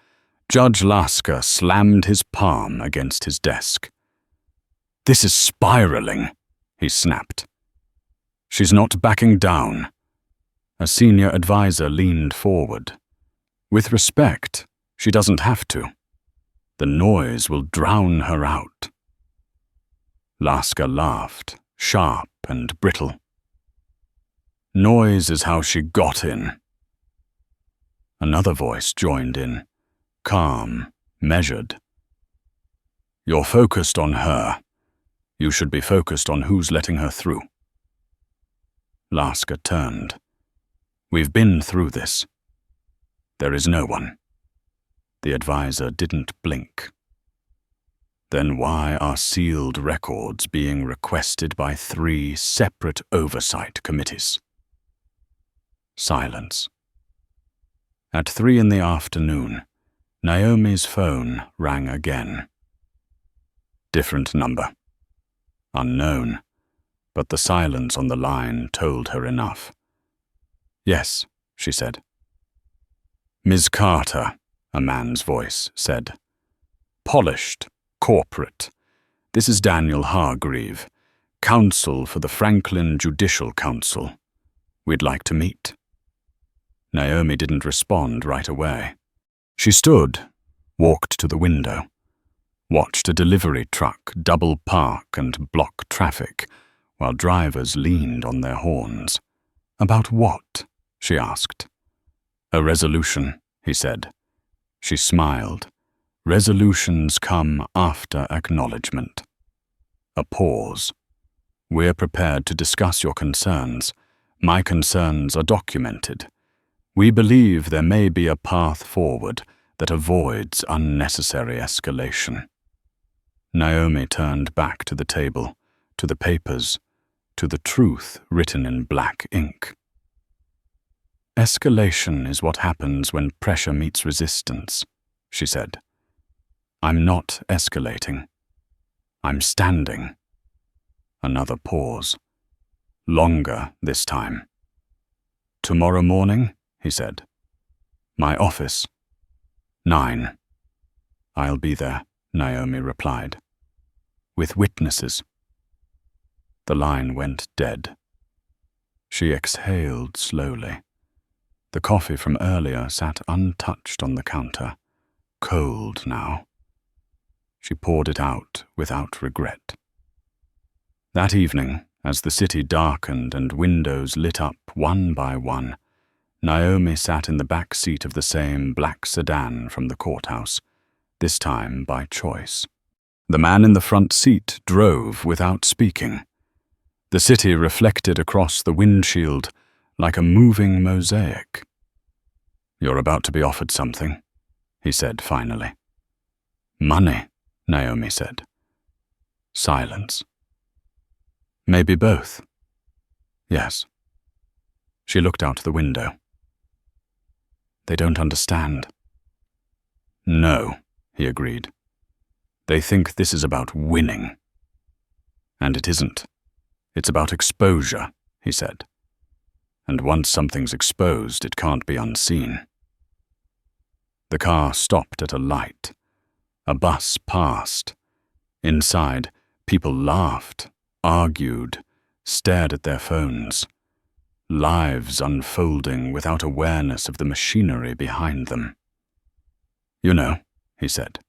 Judge Lasker slammed his palm against his desk. "This is spiraling," he snapped. "She's not backing down." A senior advisor leaned forward. "With respect, she doesn't have to. The noise will drown her out." Lasker laughed, sharp and brittle. "Noise is how she got in." Another voice joined in, calm, measured. You're focused on her. You should be focused on who's letting her through. Lasker turned. We've been through this. There is no one. The advisor didn't blink. Then why are sealed records being requested by 3 separate oversight committees? Silence. At 3 in the afternoon, Naomi's phone rang again. Different number. Unknown, but the silence on the line told her enough. Yes, she said. Ms. Carter, a man's voice said. Polished, corporate. This is Daniel Hargreave, counsel for the Franklin Judicial Council. We'd like to meet. Naomi didn't respond right away. She stood, walked to the window, watched a delivery truck double park and block traffic while drivers leaned on their horns. About what? She asked. A resolution, he said. She smiled. Resolutions come after acknowledgement. A pause. We're prepared to discuss your concerns. My concerns are documented. We believe there may be a path forward that avoids unnecessary escalation. Naomi turned back to the table, to the papers, to the truth written in black ink. Escalation is what happens when pressure meets resistance, she said. I'm not escalating. I'm standing. Another pause. Longer this time. Tomorrow morning, he said. My office. 9. I'll be there, Naomi replied. With witnesses. The line went dead. She exhaled slowly. The coffee from earlier sat untouched on the counter, cold now. She poured it out without regret. That evening, as the city darkened and windows lit up one by one, Naomi sat in the back seat of the same black sedan from the courthouse, this time by choice. The man in the front seat drove without speaking. The city reflected across the windshield like a moving mosaic. You're about to be offered something, he said finally. Money, Naomi said. Silence. Maybe both. Yes. She looked out the window. They don't understand. No, he agreed. They think this is about winning. And it isn't. It's about exposure, he said. And once something's exposed, it can't be unseen. The car stopped at a light. A bus passed. Inside, people laughed, argued, stared at their phones. Lives unfolding without awareness of the machinery behind them. You know, he said,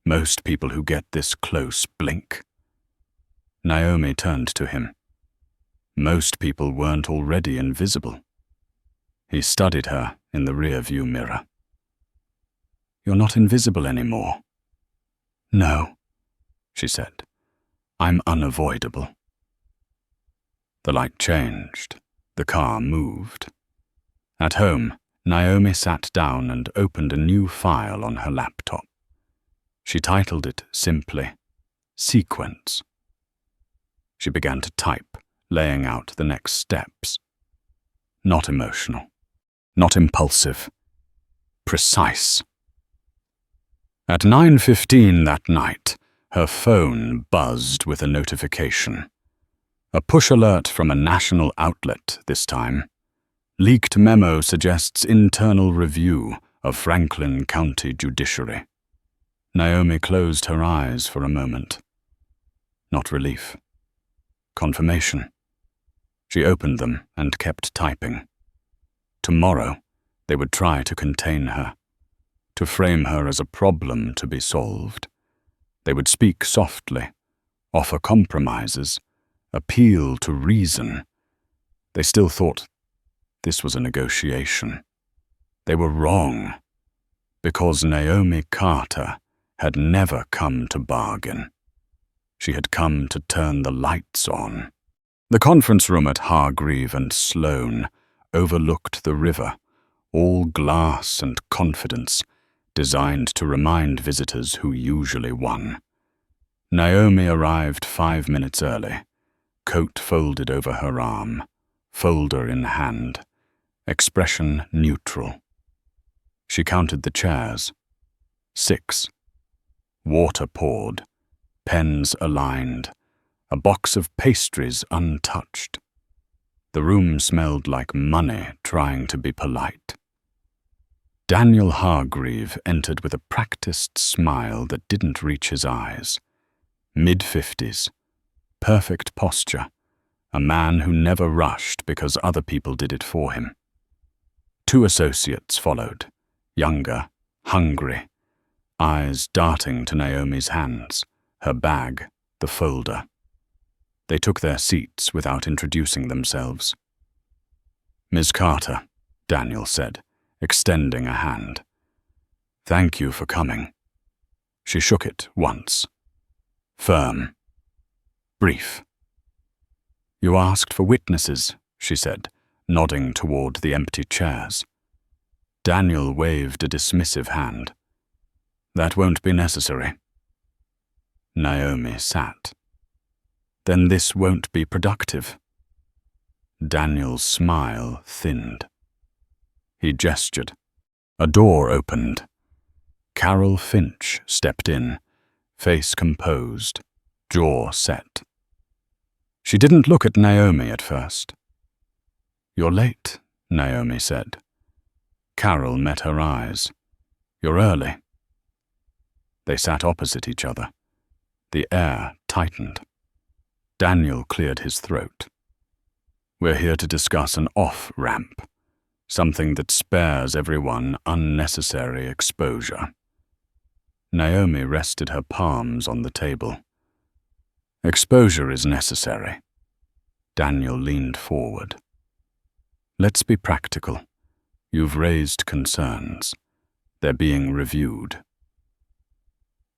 most people who get this close blink. Naomi turned to him. Most people weren't already invisible. He studied her in the rear-view mirror. You're not invisible anymore. No, she said. I'm unavoidable. The light changed. The car moved. At home, Naomi sat down and opened a new file on her laptop. She titled it simply, Sequence. She began to type, laying out the next steps. Not emotional, not impulsive, precise. At 9:15 that night, her phone buzzed with a notification. A push alert from a national outlet this time. Leaked memo suggests internal review of Franklin County Judiciary. Naomi closed her eyes for a moment. Not relief. Confirmation. She opened them and kept typing. Tomorrow, they would try to contain her, to frame her as a problem to be solved. They would speak softly, offer compromises, appeal to reason. They still thought this was a negotiation. They were wrong, because Naomi Carter had never come to bargain. She had come to turn the lights on. The conference room at Hargreave and Sloane overlooked the river, all glass and confidence, designed to remind visitors who usually won. Naomi arrived 5 minutes early, coat folded over her arm, folder in hand, expression neutral. She counted the chairs. 6. Water poured, pens aligned, a box of pastries untouched. The room smelled like money trying to be polite. Daniel Hargreave entered with a practiced smile that didn't reach his eyes. Mid-50s, perfect posture, a man who never rushed because other people did it for him. 2 associates followed, younger, hungry, eyes darting to Naomi's hands, her bag, the folder. They took their seats without introducing themselves. "Ms. Carter," Daniel said, extending a hand. "Thank you for coming." She shook it once. Firm. Brief. "You asked for witnesses," she said, nodding toward the empty chairs. Daniel waved a dismissive hand. "That won't be necessary." Naomi sat. "Then this won't be productive." Daniel's smile thinned. He gestured. A door opened. Carol Finch stepped in, face composed, jaw set. She didn't look at Naomi at first. "You're late," Naomi said. Carol met her eyes. "You're early." They sat opposite each other. The air tightened. Daniel cleared his throat. "We're here to discuss an off-ramp, something that spares everyone unnecessary exposure." Naomi rested her palms on the table. "Exposure is necessary." Daniel leaned forward. "Let's be practical. You've raised concerns. They're being reviewed."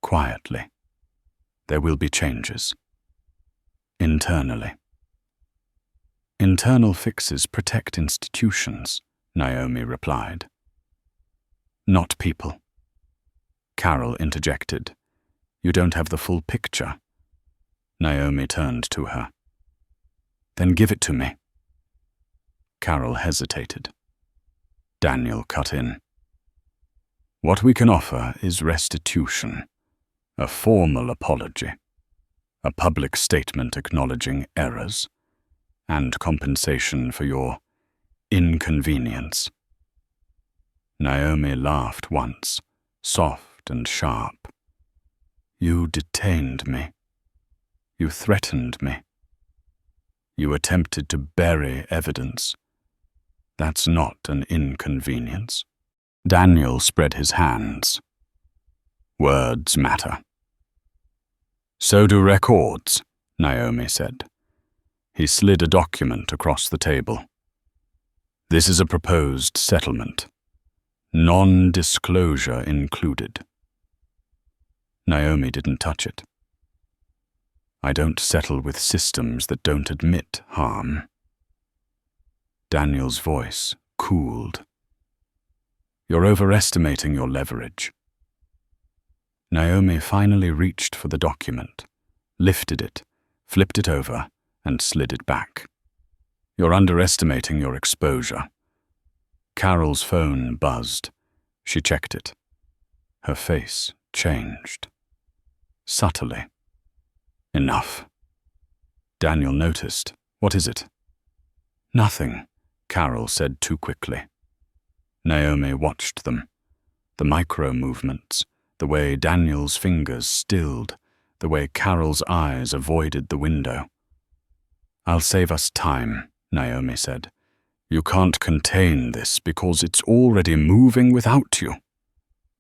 Quietly. "There will be changes. Internally." "Internal fixes protect institutions," Naomi replied. "Not people." Carol interjected. "You don't have the full picture." Naomi turned to her. "Then give it to me." Carol hesitated. Daniel cut in. "What we can offer is restitution, a formal apology, a public statement acknowledging errors, and compensation for your inconvenience." Naomi laughed once, soft and sharp. "You detained me. You threatened me. You attempted to bury evidence. That's not an inconvenience." Daniel spread his hands. "Words matter." "So do records," Naomi said. He slid a document across the table. "This is a proposed settlement. Non-disclosure included." Naomi didn't touch it. "I don't settle with systems that don't admit harm." Daniel's voice cooled. "You're overestimating your leverage." Naomi finally reached for the document, lifted it, flipped it over, and slid it back. "You're underestimating your exposure." Carol's phone buzzed. She checked it. Her face changed. Subtly. "Enough." Daniel noticed. "What is it?" "Nothing," Carol said too quickly. Naomi watched them. The micro-movements, the way Daniel's fingers stilled, the way Carol's eyes avoided the window. "I'll save us time," Naomi said. "You can't contain this because it's already moving without you."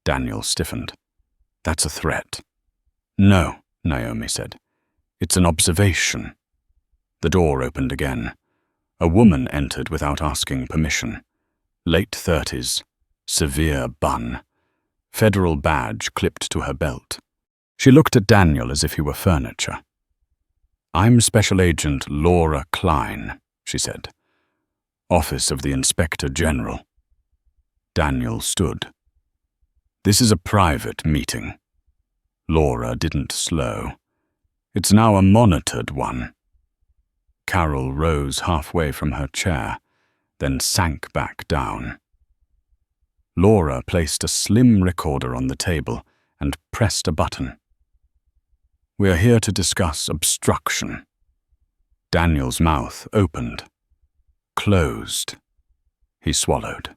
Daniel stiffened. "That's a threat." "No," Naomi said. "It's an observation." The door opened again. A woman entered without asking permission. Late 30s, severe bun, federal badge clipped to her belt. She looked at Daniel as if he were furniture. "I'm Special Agent Laura Klein," she said. "Office of the Inspector General." Daniel stood. "This is a private meeting." Laura didn't slow. "It's now a monitored one." Carol rose halfway from her chair, then sank back down. Laura placed a slim recorder on the table and pressed a button. "We're here to discuss obstruction." Daniel's mouth opened. Closed. He swallowed.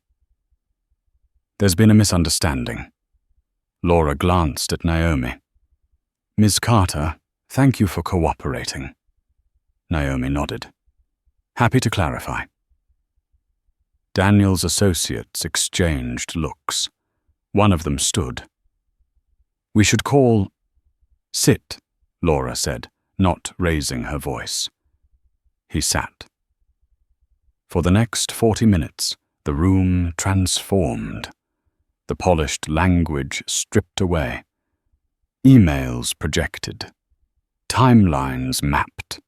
"There's been a misunderstanding." Laura glanced at Naomi. "Ms. Carter, thank you for cooperating." Naomi nodded. "Happy to clarify." Daniel's associates exchanged looks. One of them stood. "We should call—" "Sit," Laura said, not raising her voice. He sat. For the next 40 minutes, the room transformed. The polished language stripped away. Emails projected. Timelines mapped.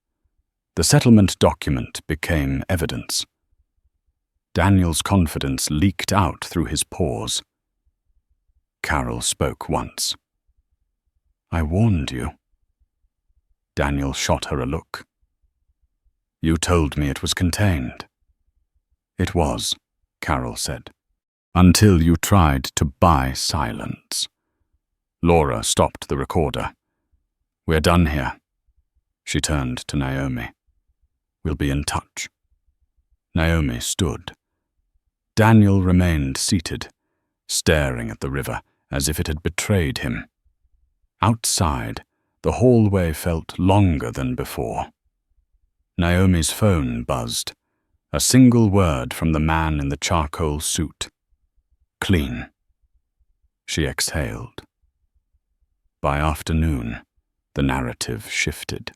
The settlement document became evidence. Daniel's confidence leaked out through his pores. Carol spoke once. "I warned you." Daniel shot her a look. "You told me it was contained." "It was," Carol said, "until you tried to buy silence." Laura stopped the recorder. "We're done here." She turned to Naomi. "We'll be in touch." Naomi stood. Daniel remained seated, staring at the river as if it had betrayed him. Outside, the hallway felt longer than before. Naomi's phone buzzed. A single word from the man in the charcoal suit. "Clean." She exhaled. By afternoon, the narrative shifted.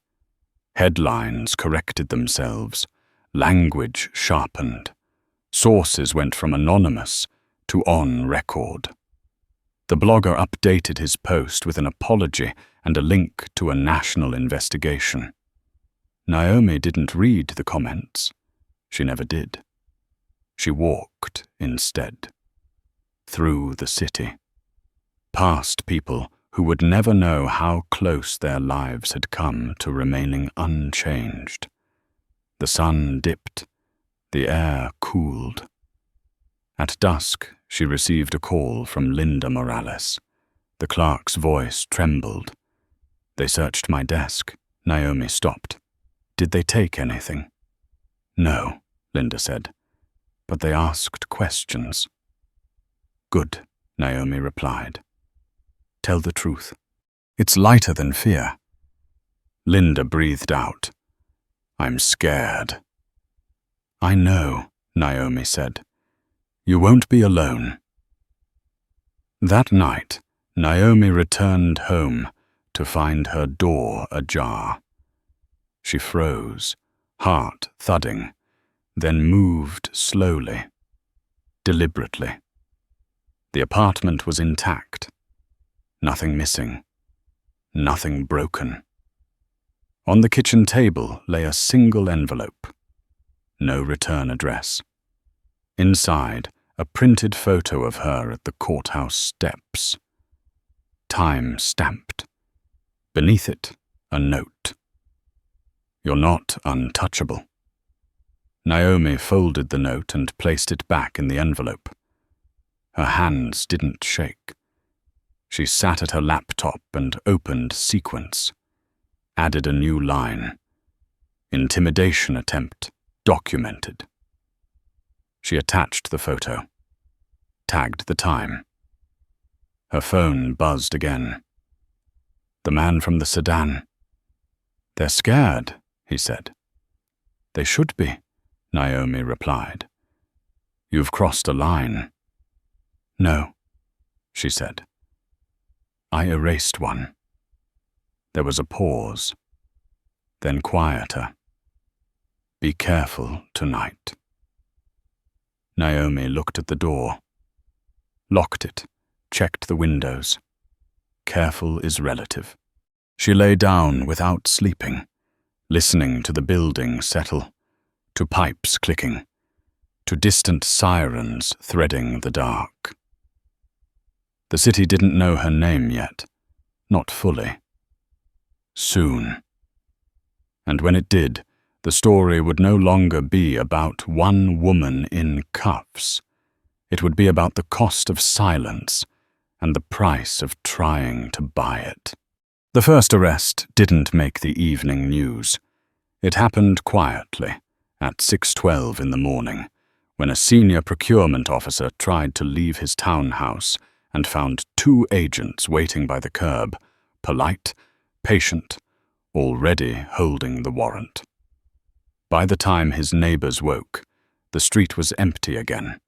Headlines corrected themselves. Language sharpened. Sources went from anonymous to on record. The blogger updated his post with an apology and a link to a national investigation. Naomi didn't read the comments. She never did. She walked instead. Through the city. Past people who would never know how close their lives had come to remaining unchanged. The sun dipped. The air cooled. At dusk, she received a call from Linda Morales. The clerk's voice trembled. "They searched my desk." Naomi stopped. "Did they take anything?" "No," Linda said, "but they asked questions." "Good," Naomi replied. "Tell the truth. It's lighter than fear." Linda breathed out. "I'm scared." "I know," Naomi said. "You won't be alone." That night, Naomi returned home to find her door ajar. She froze, heart thudding, then moved slowly, deliberately. The apartment was intact. Nothing missing. Nothing broken. On the kitchen table lay a single envelope. No return address. Inside, a printed photo of her at the courthouse steps. Time stamped. Beneath it, a note. "You're not untouchable." Naomi folded the note and placed it back in the envelope. Her hands didn't shake. She sat at her laptop and opened Sequence. Added a new line. Intimidation attempt documented. She attached the photo. Tagged the time. Her phone buzzed again. The man from the sedan. "They're scared," he said. "They should be," Naomi replied. "You've crossed a line." "No," she said. "I erased one." There was a pause. Then quieter. "Be careful tonight." Naomi looked at the door. Locked it, checked the windows. Careful is relative. She lay down without sleeping, listening to the building settle, to pipes clicking, to distant sirens threading the dark. The city didn't know her name yet, not fully. Soon. And when it did, the story would no longer be about one woman in cuffs. It would be about the cost of silence and the price of trying to buy it. The first arrest didn't make the evening news. It happened quietly, at 6:12 in the morning, when a senior procurement officer tried to leave his townhouse and found 2 agents waiting by the curb, polite, patient, already holding the warrant. By the time his neighbors woke, the street was empty again,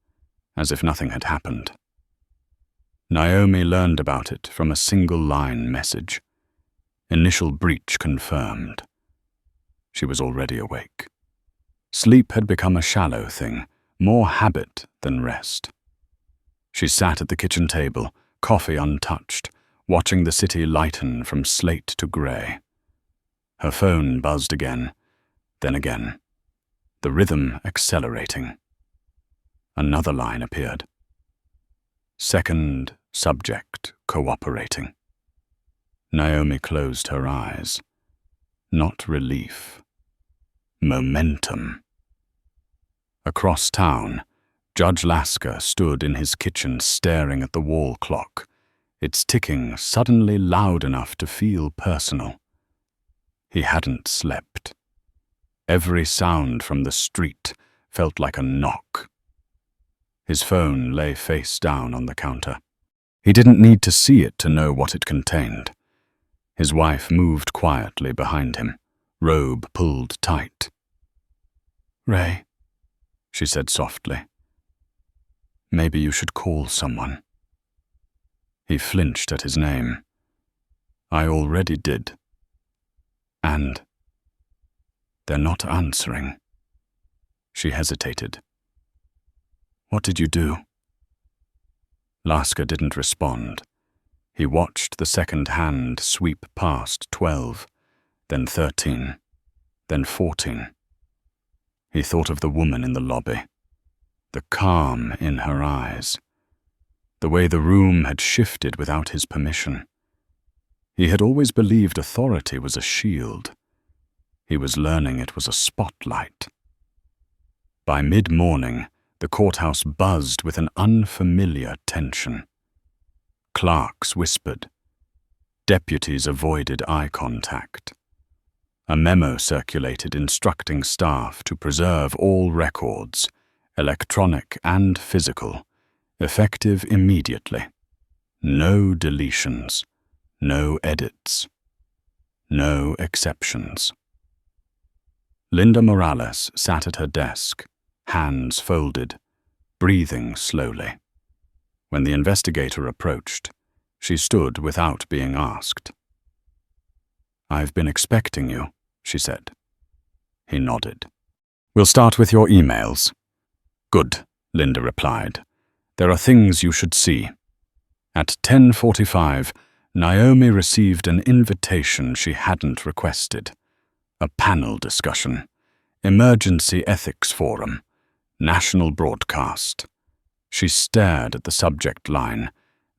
as if nothing had happened. Naomi learned about it from a single-line message. Initial breach confirmed. She was already awake. Sleep had become a shallow thing, more habit than rest. She sat at the kitchen table, coffee untouched, watching the city lighten from slate to grey. Her phone buzzed again, then again, the rhythm accelerating. Another line appeared. Second subject cooperating. Naomi closed her eyes. Not relief. Momentum. Across town, Judge Lasker stood in his kitchen staring at the wall clock, its ticking suddenly loud enough to feel personal. He hadn't slept. Every sound from the street felt like a knock. His phone lay face down on the counter. He didn't need to see it to know what it contained. His wife moved quietly behind him, robe pulled tight. "Ray," she said softly, "maybe you should call someone." He flinched at his name. "I already did. And they're not answering." She hesitated. "What did you do?" Lasker didn't respond. He watched the second hand sweep past 12, then 13, then 14. He thought of the woman in the lobby, the calm in her eyes, the way the room had shifted without his permission. He had always believed authority was a shield. He was learning it was a spotlight. By mid-morning, the courthouse buzzed with an unfamiliar tension. Clerks whispered. Deputies avoided eye contact. A memo circulated instructing staff to preserve all records, electronic and physical, effective immediately. No deletions, no edits, no exceptions. Linda Morales sat at her desk, hands folded, breathing slowly. When the investigator approached, she stood without being asked. "I've been expecting you," she said. He nodded. "We'll start with your emails." "Good," Linda replied. "There are things you should see." At 10:45, Naomi received an invitation she hadn't requested. A panel discussion, emergency ethics forum, national broadcast. She stared at the subject line,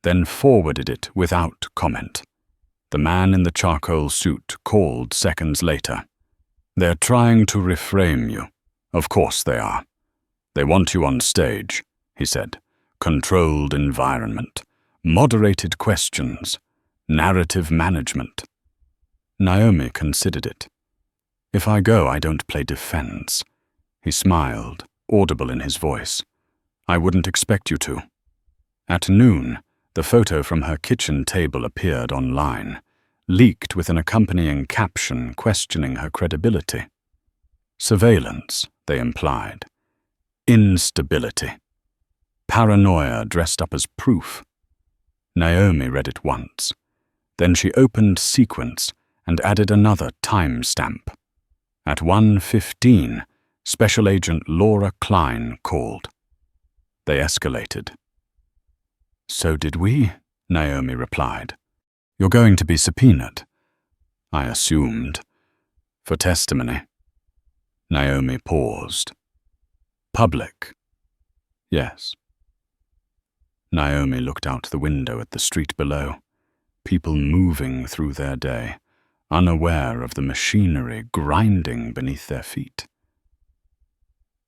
then forwarded it without comment. The man in the charcoal suit called seconds later. "They're trying to reframe you. Of course they are. They want you on stage," he said. "Controlled environment, moderated questions, narrative management." Naomi considered it. "If I go, I don't play defense." He smiled, audible in his voice. "I wouldn't expect you to." At noon, the photo from her kitchen table appeared online, leaked with an accompanying caption questioning her credibility. Surveillance, they implied. Instability. Paranoia dressed up as proof. Naomi read it once. Then she opened Sequence and added another timestamp. At 1:15, Special Agent Laura Klein called. They escalated. "So did we," Naomi replied. You're going to be subpoenaed. I assumed. For testimony. Naomi paused. Public? Yes. Naomi looked out the window at the street below, people moving through their day, unaware of the machinery grinding beneath their feet.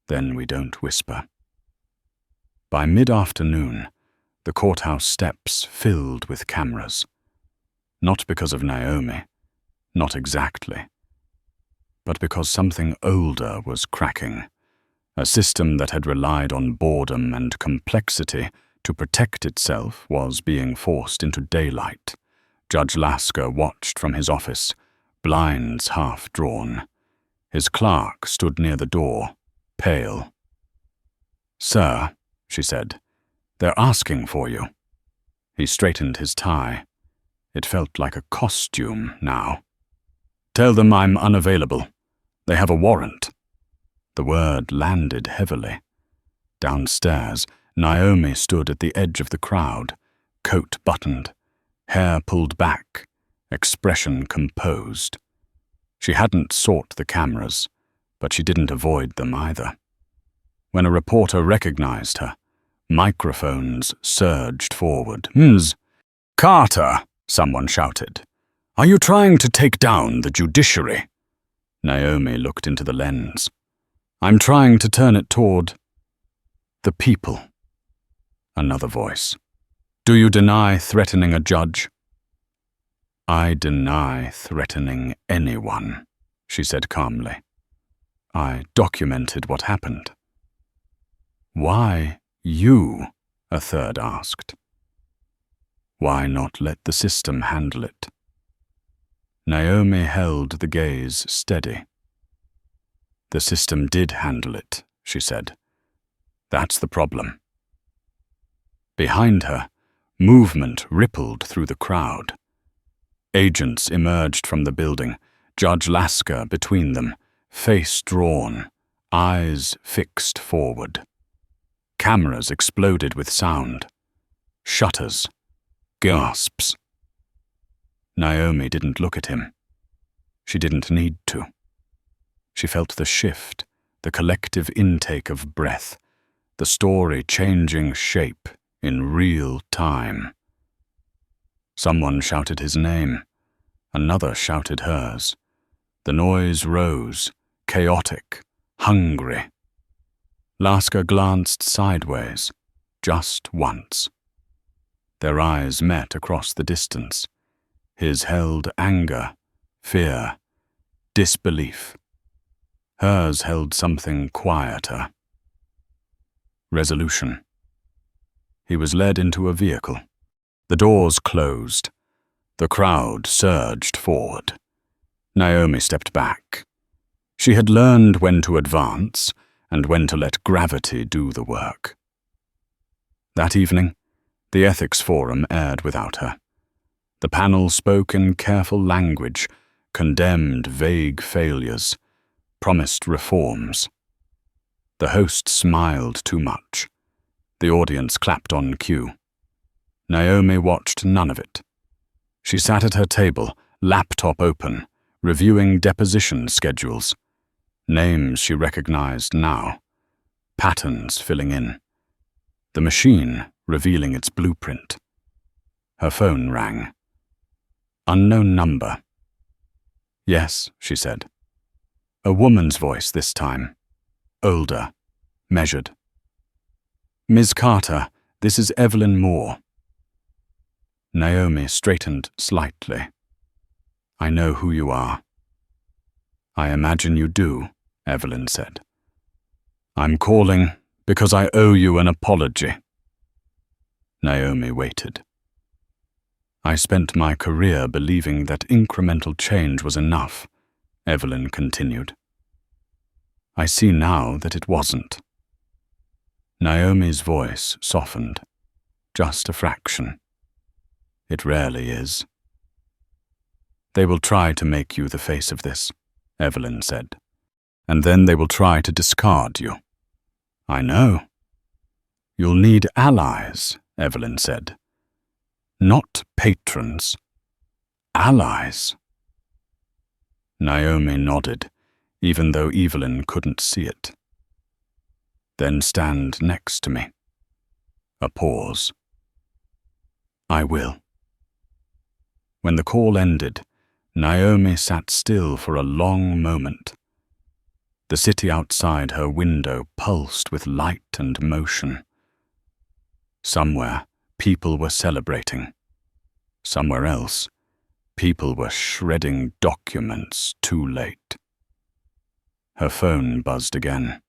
Then we don't whisper. By mid-afternoon, the courthouse steps filled with cameras. Not because of Naomi, not exactly, but because something older was cracking, a system that had relied on boredom and complexity to protect itself was being forced into daylight. Judge Lasker watched from his office, blinds half drawn. His clerk stood near the door, pale. Sir, she said, they're asking for you. He straightened his tie. It felt like a costume now. Tell them I'm unavailable. They have a warrant. The word landed heavily. Downstairs, Naomi stood at the edge of the crowd, coat buttoned, hair pulled back, expression composed. She hadn't sought the cameras, but she didn't avoid them either. When a reporter recognized her, microphones surged forward. Ms. Carter, someone shouted. Are you trying to take down the judiciary? Naomi looked into the lens. I'm trying to turn it toward the people. Another voice. Do you deny threatening a judge? I deny threatening anyone, she said calmly. I documented what happened. Why you? A third asked. Why not let the system handle it? Naomi held the gaze steady. The system did handle it, she said. That's the problem. Behind her, movement rippled through the crowd. Agents emerged from the building, Judge Lasker between them, face drawn, eyes fixed forward. Cameras exploded with sound. Shutters. Gasps. Naomi didn't look at him. She didn't need to. She felt the shift, the collective intake of breath, the story changing shape in real time. Someone shouted his name. Another shouted hers. The noise rose, chaotic, hungry. Lasker glanced sideways, just once. Their eyes met across the distance. His held anger, fear, disbelief. Hers held something quieter. Resolution. He was led into a vehicle. The doors closed. The crowd surged forward. Naomi stepped back. She had learned when to advance and when to let gravity do the work. That evening, the ethics forum aired without her. The panel spoke in careful language, condemned vague failures, promised reforms. The host smiled too much. The audience clapped on cue. Naomi watched none of it. She sat at her table, laptop open, reviewing deposition schedules. Names she recognized now. Patterns filling in. The machine revealing its blueprint. Her phone rang. Unknown number. Yes, she said. A woman's voice this time. Older. Measured. Ms. Carter, this is Evelyn Moore. Naomi straightened slightly. I know who you are. I imagine you do, Evelyn said. I'm calling because I owe you an apology. Naomi waited. I spent my career believing that incremental change was enough, Evelyn continued. I see now that it wasn't. Naomi's voice softened. Just a fraction. It rarely is. They will try to make you the face of this, Evelyn said. And then they will try to discard you. I know. You'll need allies, Evelyn said. Not patrons. Allies. Naomi nodded, even though Evelyn couldn't see it. Then stand next to me. A pause. I will. When the call ended, Naomi sat still for a long moment. The city outside her window pulsed with light and motion. Somewhere, people were celebrating. Somewhere else, people were shredding documents too late. Her phone buzzed again.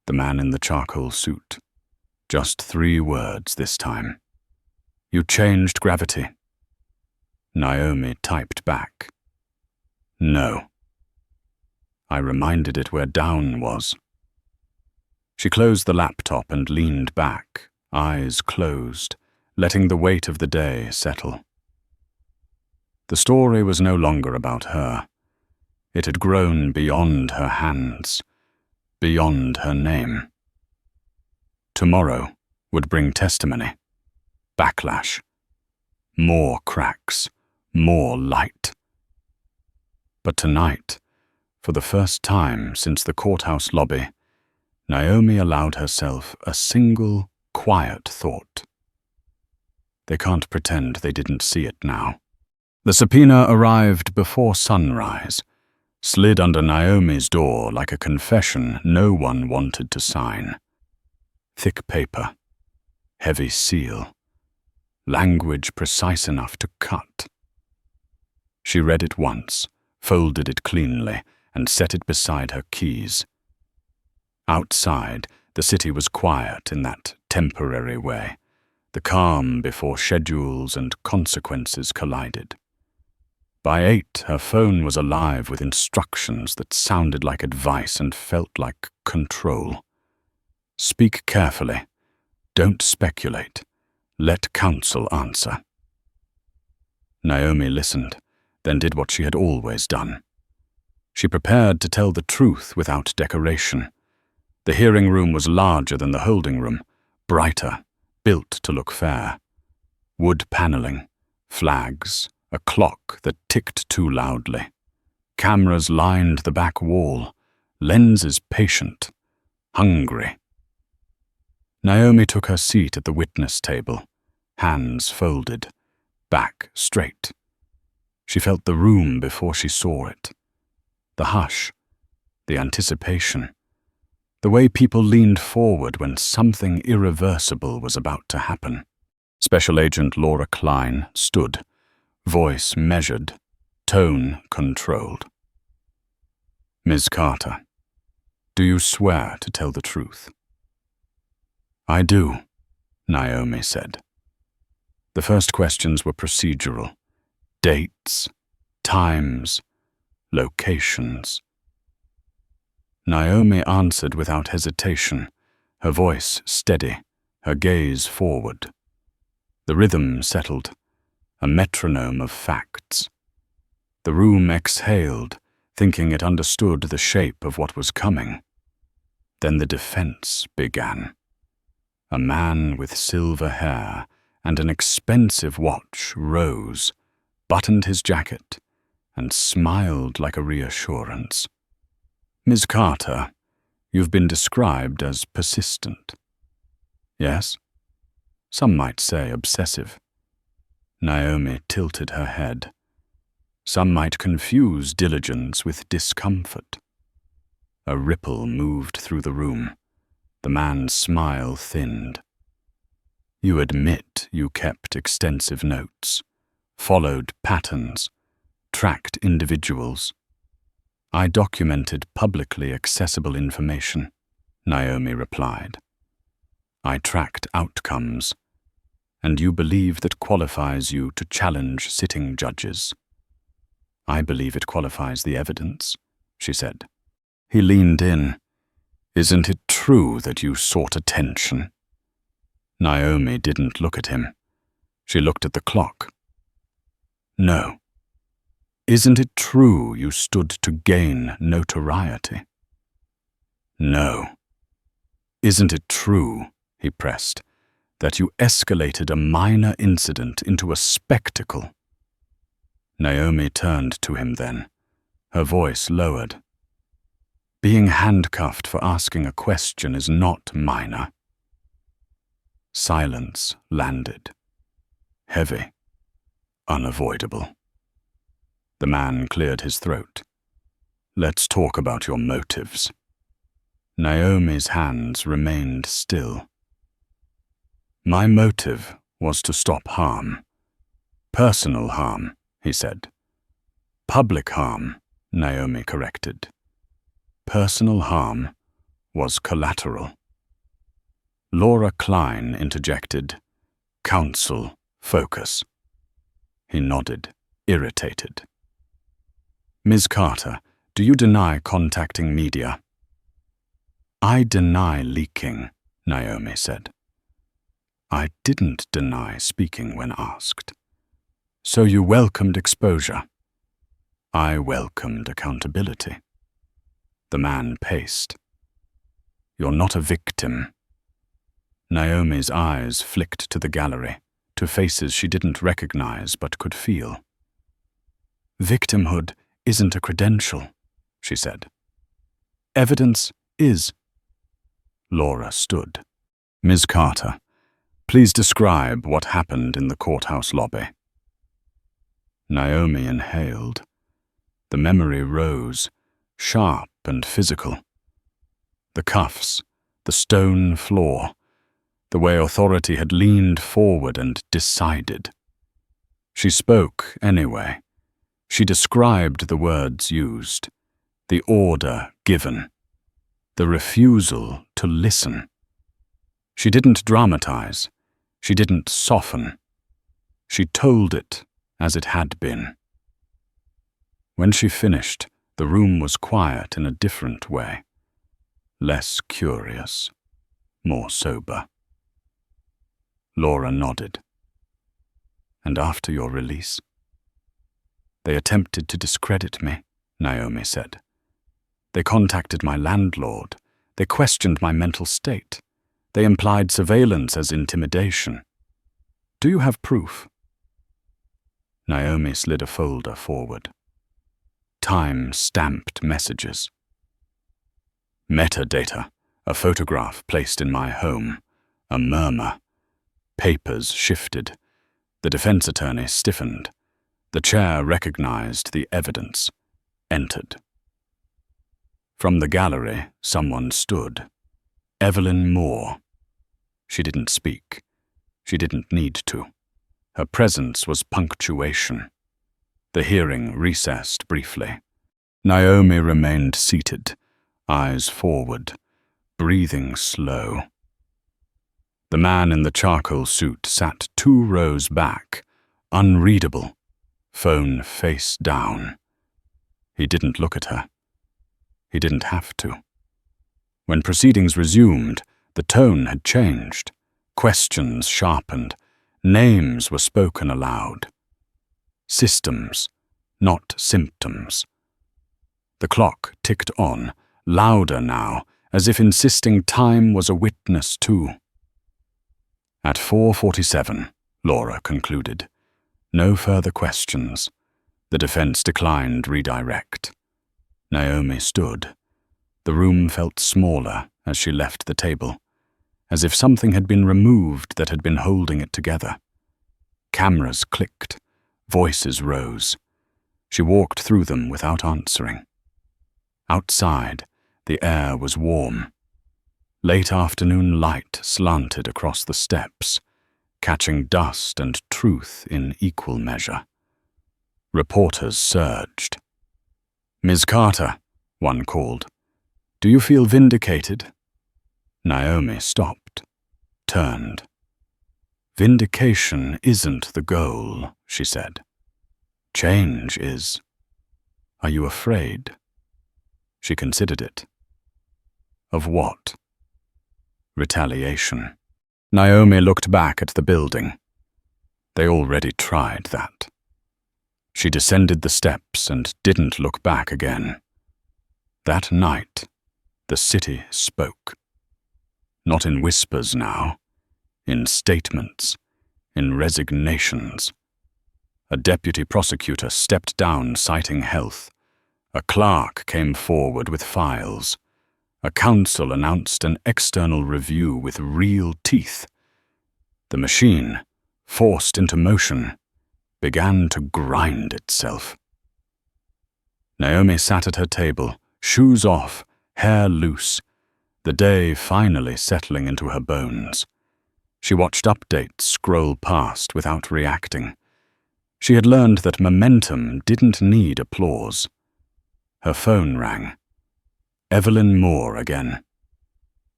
The man in the charcoal suit. Just 3 words this time. You changed gravity. Naomi typed back. No. I reminded it where down was. She closed the laptop and leaned back, eyes closed, letting the weight of the day settle. The story was no longer about her. It had grown beyond her hands, beyond her name. Tomorrow would bring testimony, backlash, more cracks, more light. But tonight, for the first time since the courthouse lobby, Naomi allowed herself a single, quiet thought. They can't pretend they didn't see it now. The subpoena arrived before sunrise, slid under Naomi's door like a confession no one wanted to sign. Thick paper, heavy seal, language precise enough to cut. She read it once, folded it cleanly, and set it beside her keys. Outside, the city was quiet in that temporary way, the calm before schedules and consequences collided. By 8, her phone was alive with instructions that sounded like advice and felt like control. Speak carefully. Don't speculate. Let counsel answer. Naomi listened, then did what she had always done. She prepared to tell the truth without decoration. The hearing room was larger than the holding room, brighter, built to look fair. Wood paneling, flags, a clock that ticked too loudly. Cameras lined the back wall, lenses patient, hungry. Naomi took her seat at the witness table, hands folded, back straight. She felt the room before she saw it. The hush, the anticipation, the way people leaned forward when something irreversible was about to happen. Special Agent Laura Klein stood, voice measured, tone controlled. Ms. Carter, do you swear to tell the truth? I do, Naomi said. The first questions were procedural. Dates, times, locations. Naomi answered without hesitation, her voice steady, her gaze forward. The rhythm settled, a metronome of facts. The room exhaled, thinking it understood the shape of what was coming. Then the defense began. A man with silver hair and an expensive watch rose, buttoned his jacket, and smiled like a reassurance. Ms. Carter, you've been described as persistent. Yes? Some might say obsessive. Naomi tilted her head. Some might confuse diligence with discomfort. A ripple moved through the room. The man's smile thinned. You admit you kept extensive notes, followed patterns, tracked individuals. I documented publicly accessible information, Naomi replied. I tracked outcomes, and you believe that qualifies you to challenge sitting judges. I believe it qualifies the evidence, she said. He leaned in. Isn't it true that you sought attention? Naomi didn't look at him. She looked at the clock. No. Isn't it true you stood to gain notoriety? No. Isn't it true, he pressed, that you escalated a minor incident into a spectacle. Naomi turned to him then, her voice lowered. Being handcuffed for asking a question is not minor. Silence landed. Heavy. Unavoidable. The man cleared his throat. Let's talk about your motives. Naomi's hands remained still. My motive was to stop harm. Personal harm, he said. Public harm, Naomi corrected. Personal harm was collateral. Laura Klein interjected, Counsel, focus. He nodded, irritated. Ms. Carter, do you deny contacting media? I deny leaking, Naomi said. I didn't deny speaking when asked. So you welcomed exposure. I welcomed accountability. The man paced. You're not a victim. Naomi's eyes flicked to the gallery, to faces she didn't recognize but could feel. Victimhood isn't a credential, she said. Evidence is. Laura stood. Ms. Carter, please describe what happened in the courthouse lobby. Naomi inhaled. The memory rose, sharp and physical. The cuffs, the stone floor, the way authority had leaned forward and decided. She spoke anyway. She described the words used, the order given, the refusal to listen. She didn't dramatize. She didn't soften. She told it as it had been. When she finished, the room was quiet in a different way. Less curious, more sober. Laura nodded. And after your release? They attempted to discredit me, Naomi said. They contacted my landlord. They questioned my mental state. They implied surveillance as intimidation. Do you have proof? Naomi slid a folder forward. Time-stamped messages. Metadata, a photograph placed in my home, a murmur. Papers shifted. The defense attorney stiffened. The chair recognized the evidence, entered. From the gallery, someone stood. Evelyn Moore. She didn't speak. She didn't need to. Her presence was punctuation. The hearing recessed briefly. Naomi remained seated, eyes forward, breathing slow. The man in the charcoal suit sat 2 rows back, unreadable, phone face down. He didn't look at her. He didn't have to. When proceedings resumed, the tone had changed. Questions sharpened. Names were spoken aloud. Systems, not symptoms. The clock ticked on, louder now, as if insisting time was a witness too. At 4:47, Laura concluded. No further questions. The defense declined redirect. Naomi stood. The room felt smaller as she left the table, as if something had been removed that had been holding it together. Cameras clicked. Voices rose. She walked through them without answering. Outside, the air was warm. Late afternoon light slanted across the steps, catching dust and truth in equal measure. Reporters surged. Ms. Carter, one called. Do you feel vindicated? Naomi stopped, turned. Vindication isn't the goal, she said. Change is. Are you afraid? She considered it. Of what? Retaliation. Naomi looked back at the building. They already tried that. She descended the steps and didn't look back again. That night, the city spoke. Not in whispers now, in statements, in resignations. A deputy prosecutor stepped down citing health. A clerk came forward with files. A counsel announced an external review with real teeth. The machine, forced into motion, began to grind itself. Naomi sat at her table, shoes off, hair loose, the day finally settling into her bones. She watched updates scroll past without reacting. She had learned that momentum didn't need applause. Her phone rang. Evelyn Moore again.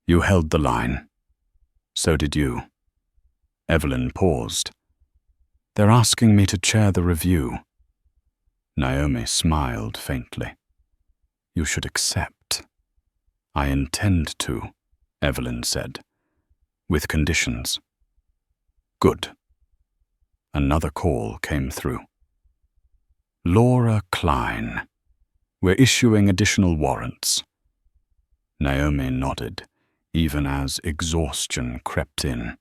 You held the line. So did you. Evelyn paused. They're asking me to chair the review. Naomi smiled faintly. You should accept. I intend to, Evelyn said, with conditions. Good. Another call came through. Laura Klein. We're issuing additional warrants. Naomi nodded, even as exhaustion crept in.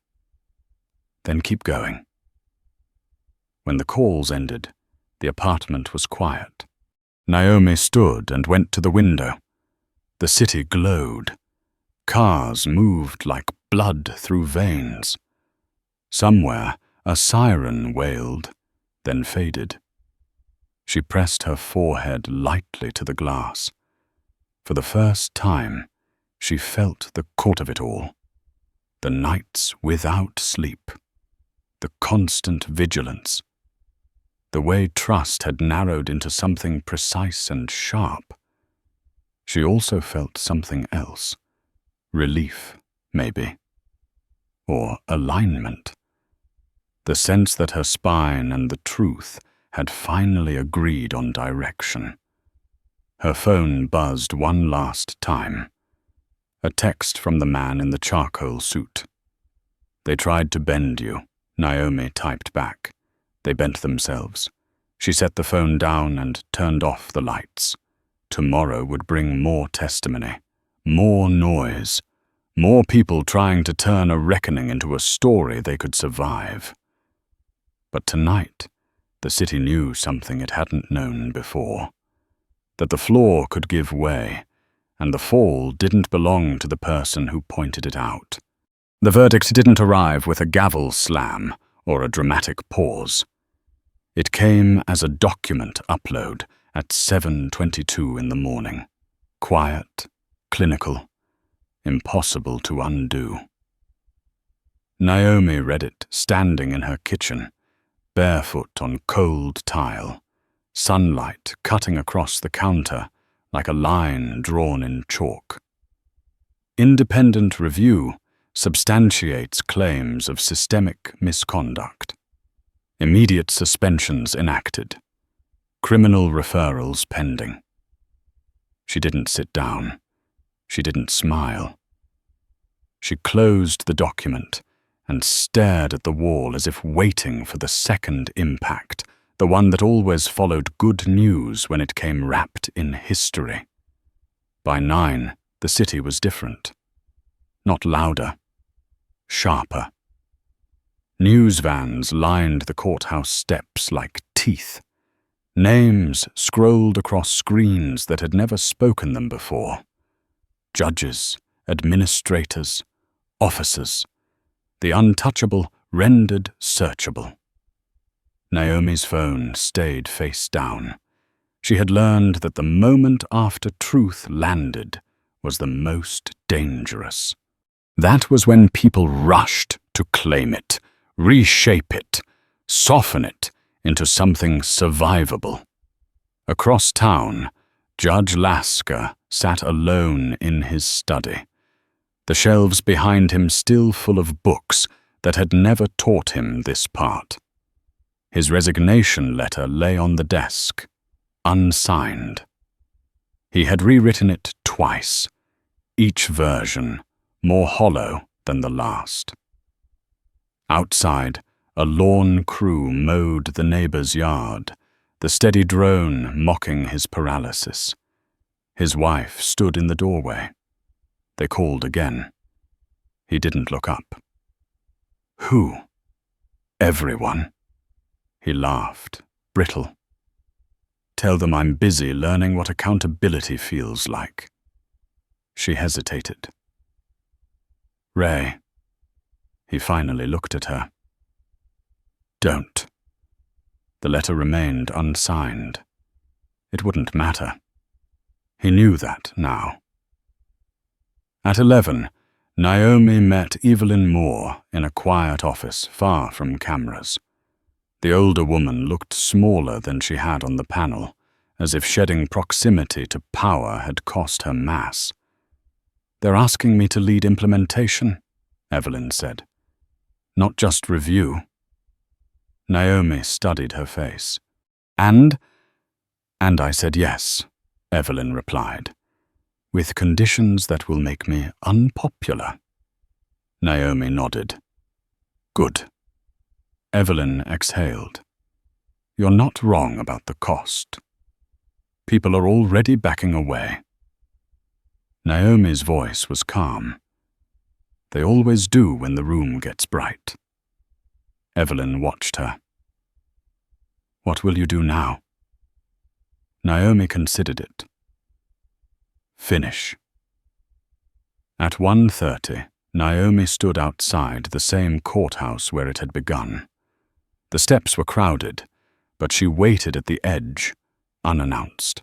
Then keep going. When the calls ended, the apartment was quiet. Naomi stood and went to the window. The city glowed. Cars moved like blood through veins. Somewhere, a siren wailed, then faded. She pressed her forehead lightly to the glass. For the first time, she felt the court of it all. The nights without sleep. The constant vigilance. The way trust had narrowed into something precise and sharp. She also felt something else. Relief, maybe. Or alignment. The sense that her spine and the truth had finally agreed on direction. Her phone buzzed one last time. A text from the man in the charcoal suit. They tried to bend you, Naomi typed back. They bent themselves. She set the phone down and turned off the lights. Tomorrow would bring more testimony, more noise, more people trying to turn a reckoning into a story they could survive. But tonight, the city knew something it hadn't known before. That the floor could give way, and the fall didn't belong to the person who pointed it out. The verdict didn't arrive with a gavel slam or a dramatic pause. It came as a document upload at 7:22 in the morning. Quiet, clinical, impossible to undo. Naomi read it standing in her kitchen, barefoot on cold tile, sunlight cutting across the counter like a line drawn in chalk. Independent review substantiates claims of systemic misconduct. Immediate suspensions enacted. Criminal referrals pending. She didn't sit down. She didn't smile. She closed the document and stared at the wall as if waiting for the second impact, the one that always followed good news when it came wrapped in history. By 9, the city was different. Not louder. Sharper. News vans lined the courthouse steps like teeth. Names scrolled across screens that had never spoken them before. Judges, administrators, officers. The untouchable rendered searchable. Naomi's phone stayed face down. She had learned that the moment after truth landed was the most dangerous. That was when people rushed to claim it, reshape it, soften it into something survivable. Across town, Judge Lasker sat alone in his study, the shelves behind him still full of books that had never taught him this part. His resignation letter lay on the desk, unsigned. He had rewritten it twice, each version more hollow than the last. Outside, a lawn crew mowed the neighbor's yard, the steady drone mocking his paralysis. His wife stood in the doorway. They called again. He didn't look up. Who? Everyone. He laughed, brittle. Tell them I'm busy learning what accountability feels like. She hesitated. Ray. He finally looked at her. Don't. The letter remained unsigned. It wouldn't matter. He knew that now. At 11, Naomi met Evelyn Moore in a quiet office far from cameras. The older woman looked smaller than she had on the panel, as if shedding proximity to power had cost her mass. They're asking me to lead implementation, Evelyn said. Not just review. Naomi studied her face. And I said yes, Evelyn replied, with conditions that will make me unpopular. Naomi nodded. Good. Evelyn exhaled. You're not wrong about the cost. People are already backing away. Naomi's voice was calm. They always do when the room gets bright. Evelyn watched her. What will you do now? Naomi considered it. Finish. At 1:30, Naomi stood outside the same courthouse where it had begun. The steps were crowded, but she waited at the edge, unannounced.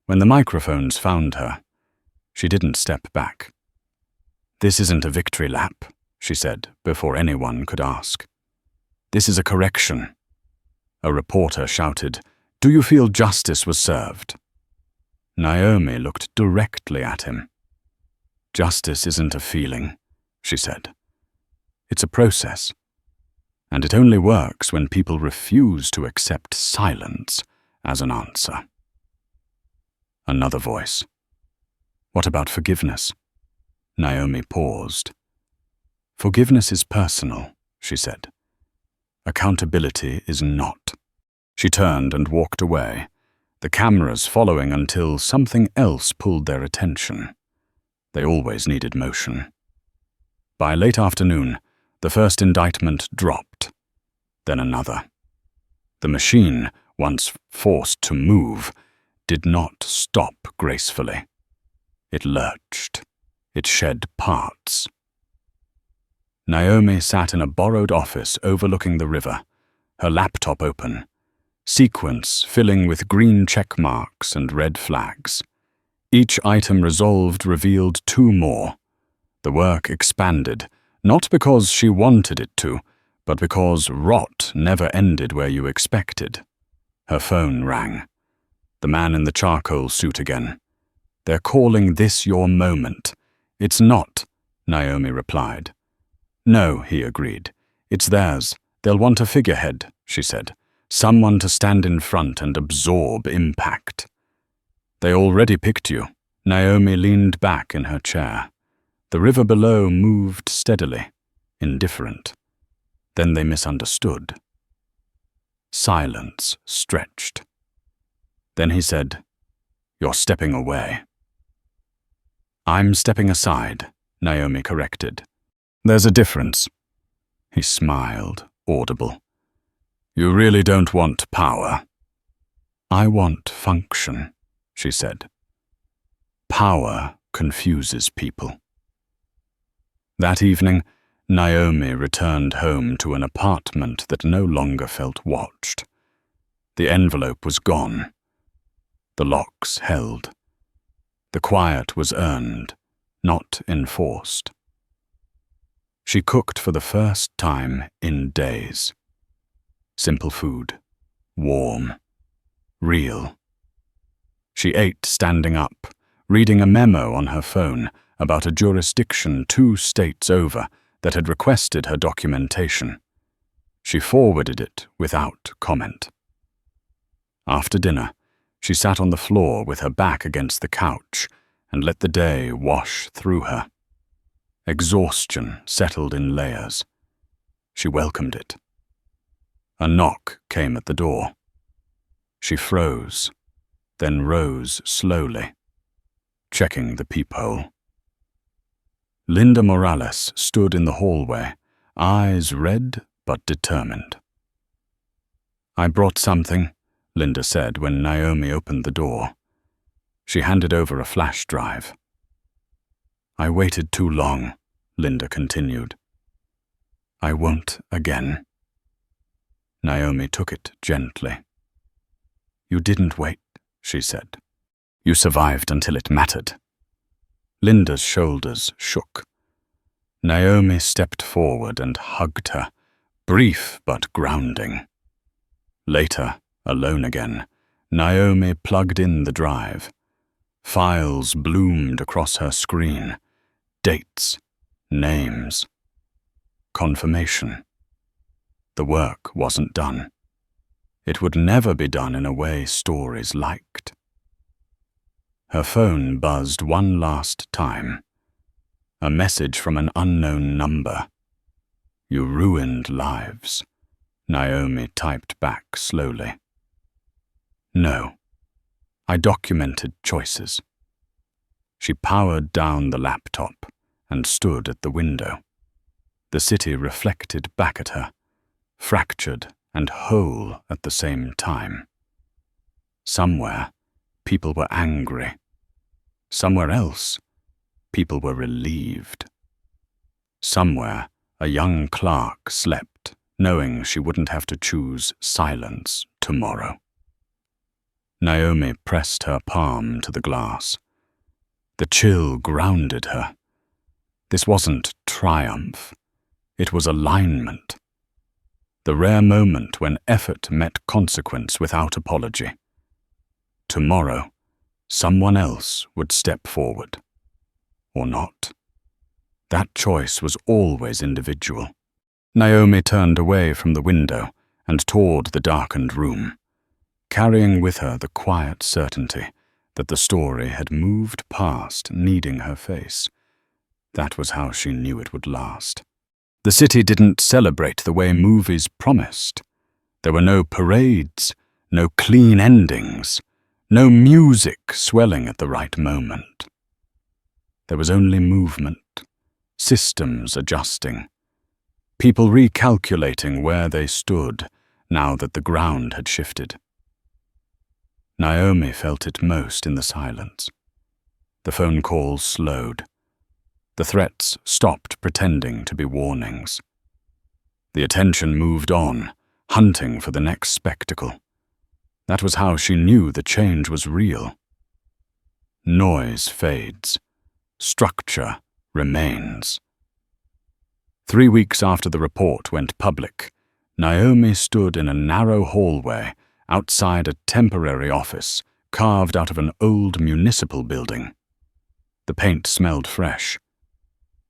When the microphones found her, she didn't step back. This isn't a victory lap, she said, before anyone could ask. This is a correction. A reporter shouted, Do you feel justice was served? Naomi looked directly at him. Justice isn't a feeling, she said. It's a process. And it only works when people refuse to accept silence as an answer. Another voice. What about forgiveness? Naomi paused. Forgiveness is personal, she said. Accountability is not. She turned and walked away, the cameras following until something else pulled their attention. They always needed motion. By late afternoon, the first indictment dropped, then another. The machine, once forced to move, did not stop gracefully. It lurched. It shed parts. Naomi sat in a borrowed office overlooking the river, her laptop open, sequence filling with green check marks and red flags. Each item resolved revealed 2 more. The work expanded, not because she wanted it to, but because rot never ended where you expected. Her phone rang. The man in the charcoal suit again. They're calling this your moment. It's not, Naomi replied. No, he agreed. It's theirs. They'll want a figurehead, she said. Someone to stand in front and absorb impact. They already picked you. Naomi leaned back in her chair. The river below moved steadily, indifferent. Then they misunderstood. Silence stretched. Then he said, You're stepping away. I'm stepping aside, Naomi corrected. There's a difference. He smiled, audible. You really don't want power. I want function, she said. Power confuses people. That evening, Naomi returned home to an apartment that no longer felt watched. The envelope was gone. The locks held. The quiet was earned, not enforced. She cooked for the first time in days. Simple food, warm, real. She ate standing up, reading a memo on her phone about a jurisdiction 2 states over that had requested her documentation. She forwarded it without comment. After dinner, she sat on the floor with her back against the couch and let the day wash through her. Exhaustion settled in layers. She welcomed it. A knock came at the door. She froze, then rose slowly, checking the peephole. Linda Morales stood in the hallway, eyes red but determined. "I brought something," Linda said when Naomi opened the door. She handed over a flash drive. "I waited too long," Linda continued. "I won't again." Naomi took it gently. "You didn't wait," she said. "You survived until it mattered." Linda's shoulders shook. Naomi stepped forward and hugged her, brief but grounding. Later, alone again, Naomi plugged in the drive. Files bloomed across her screen. Dates, names. Confirmation. The work wasn't done. It would never be done in a way stories liked. Her phone buzzed one last time. A message from an unknown number. "You ruined lives," Naomi typed back slowly. "No. I documented choices." She powered down the laptop and stood at the window. The city reflected back at her, fractured and whole at the same time. Somewhere, people were angry. Somewhere else, people were relieved. Somewhere, a young clerk slept, knowing she wouldn't have to choose silence tomorrow. Naomi pressed her palm to the glass. The chill grounded her. This wasn't triumph. It was alignment. The rare moment when effort met consequence without apology. Tomorrow, someone else would step forward. Or not. That choice was always individual. Naomi turned away from the window and toward the darkened room, carrying with her the quiet certainty that the story had moved past needing her face. That was how she knew it would last. The city didn't celebrate the way movies promised. There were no parades, no clean endings, no music swelling at the right moment. There was only movement, systems adjusting, people recalculating where they stood now that the ground had shifted. Naomi felt it most in the silence. The phone calls slowed. The threats stopped pretending to be warnings. The attention moved on, hunting for the next spectacle. That was how she knew the change was real. Noise fades. Structure remains. 3 weeks after the report went public, Naomi stood in a narrow hallway outside a temporary office carved out of an old municipal building. The paint smelled fresh.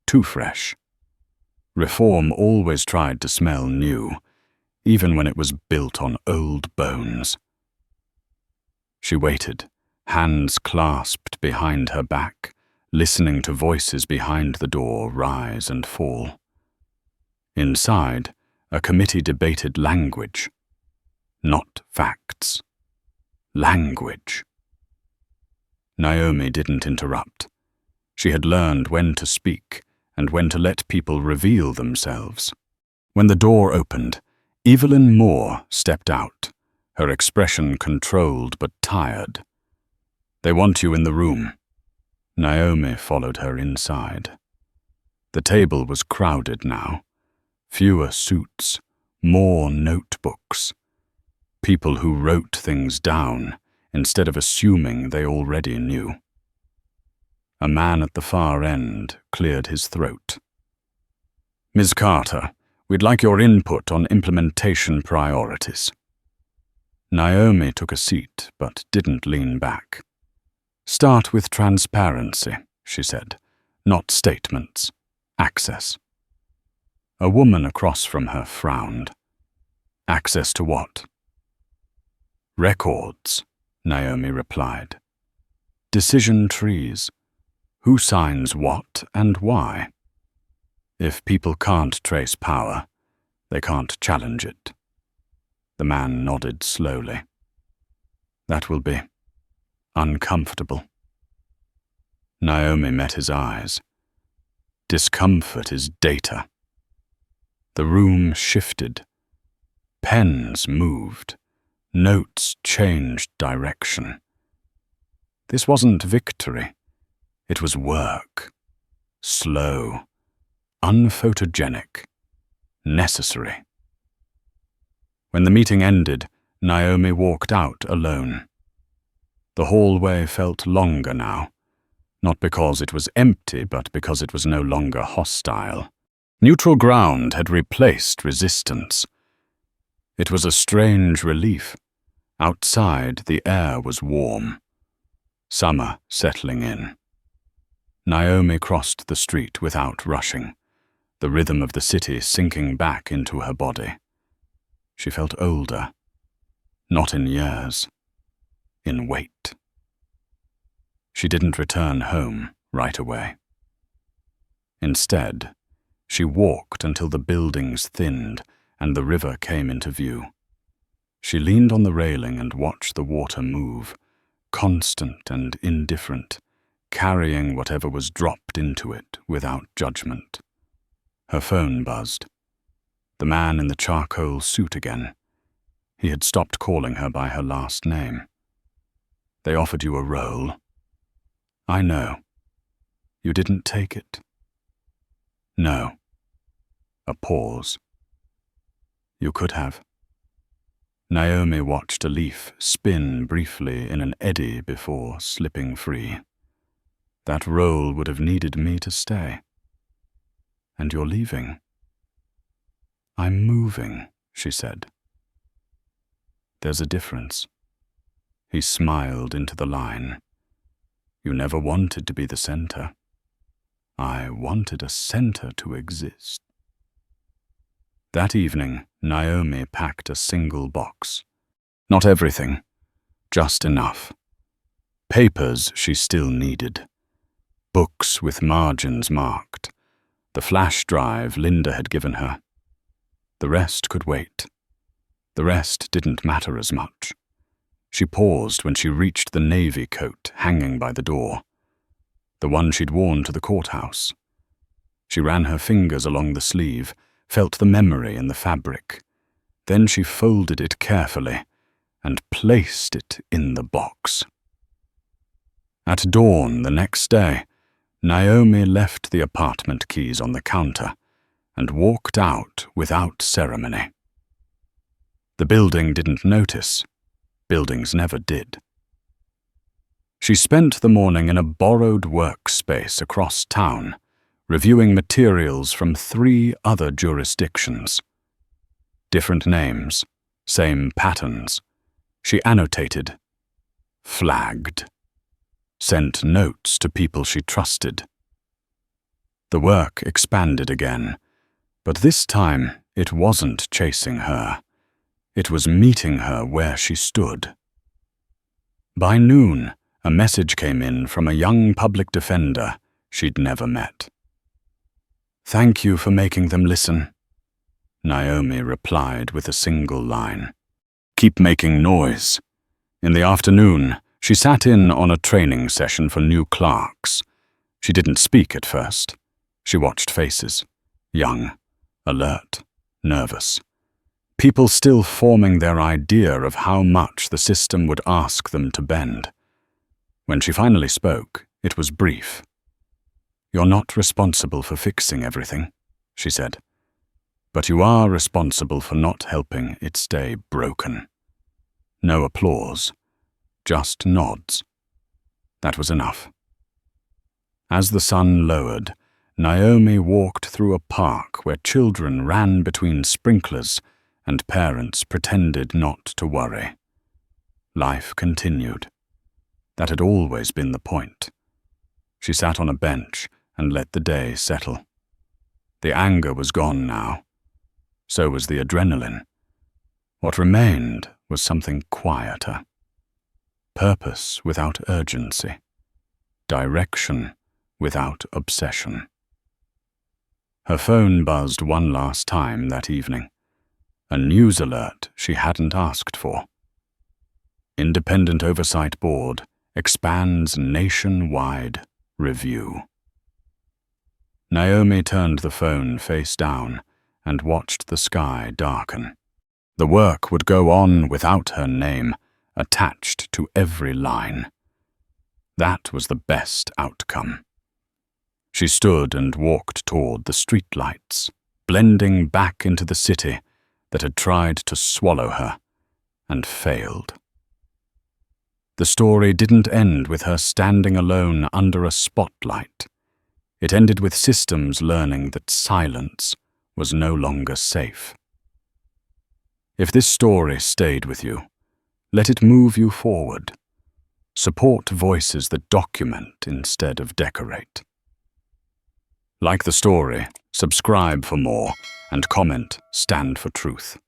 Too fresh. Reform always tried to smell new, even when it was built on old bones. She waited, hands clasped behind her back, listening to voices behind the door rise and fall. Inside, a committee debated language. Not facts. Language. Naomi didn't interrupt. She had learned when to speak and when to let people reveal themselves. When the door opened, Evelyn Moore stepped out, her expression controlled but tired. "They want you in the room." Naomi followed her inside. The table was crowded now. Fewer suits, more notebooks. People who wrote things down instead of assuming they already knew. A man at the far end cleared his throat. "Ms. Carter, we'd like your input on implementation priorities." Naomi took a seat but didn't lean back. "Start with transparency," she said. "Not statements. Access." A woman across from her frowned. "Access to what?" "Records," Naomi replied. "Decision trees. Who signs what and why? If people can't trace power, they can't challenge it." The man nodded slowly. "That will be uncomfortable." Naomi met his eyes. "Discomfort is data." The room shifted. Pens moved. Notes changed direction. This wasn't victory. It was work. Slow. Unphotogenic. Necessary. When the meeting ended, Naomi walked out alone. The hallway felt longer now, not because it was empty, but because it was no longer hostile. Neutral ground had replaced resistance. It was a strange relief. Outside, the air was warm. Summer settling in. Naomi crossed the street without rushing, the rhythm of the city sinking back into her body. She felt older, not in years, in weight. She didn't return home right away. Instead, she walked until the buildings thinned and the river came into view. She leaned on the railing and watched the water move, constant and indifferent, carrying whatever was dropped into it without judgment. Her phone buzzed. The man in the charcoal suit again. He had stopped calling her by her last name. They offered you a role. I know. You didn't take it. No. A pause. You could have. Naomi watched a leaf spin briefly in an eddy before slipping free. That role would have needed me to stay. And you're leaving. I'm moving, she said. There's a difference. He smiled into the line. You never wanted to be the center. I wanted a center to exist. That evening, Naomi packed a single box. Not everything, just enough. Papers she still needed. Books with margins marked. The flash drive Linda had given her. The rest could wait. The rest didn't matter as much. She paused when she reached the navy coat hanging by the door, the one she'd worn to the courthouse. She ran her fingers along the sleeve, felt the memory in the fabric. Then she folded it carefully and placed it in the box. At dawn the next day, Naomi left the apartment keys on the counter and walked out without ceremony. The building didn't notice. Buildings never did. She spent the morning in a borrowed workspace across town, reviewing materials from 3 other jurisdictions. Different names, same patterns. She annotated, flagged, sent notes to people she trusted. The work expanded again, but this time it wasn't chasing her. It was meeting her where she stood. By noon, a message came in from a young public defender she'd never met. Thank you for making them listen, Naomi replied with a single line. Keep making noise. In the afternoon, she sat in on a training session for new clerks. She didn't speak at first. She watched faces. Young, alert, nervous. People still forming their idea of how much the system would ask them to bend. When she finally spoke, it was brief. You're not responsible for fixing everything, she said, but you are responsible for not helping it stay broken. No applause, just nods. That was enough. As the sun lowered, Naomi walked through a park where children ran between sprinklers and parents pretended not to worry. Life continued. That had always been the point. She sat on a bench and let the day settle. The anger was gone now. So was the adrenaline. What remained was something quieter. Purpose without urgency. Direction without obsession. Her phone buzzed one last time that evening. A news alert she hadn't asked for. Independent Oversight Board expands nationwide review. Naomi turned the phone face down and watched the sky darken. The work would go on without her name attached to every line. That was the best outcome. She stood and walked toward the streetlights, blending back into the city that had tried to swallow her and failed. The story didn't end with her standing alone under a spotlight. It ended with systems learning that silence was no longer safe. If this story stayed with you, let it move you forward. Support voices that document instead of decorate. Like the story, subscribe for more, and comment, stand for truth.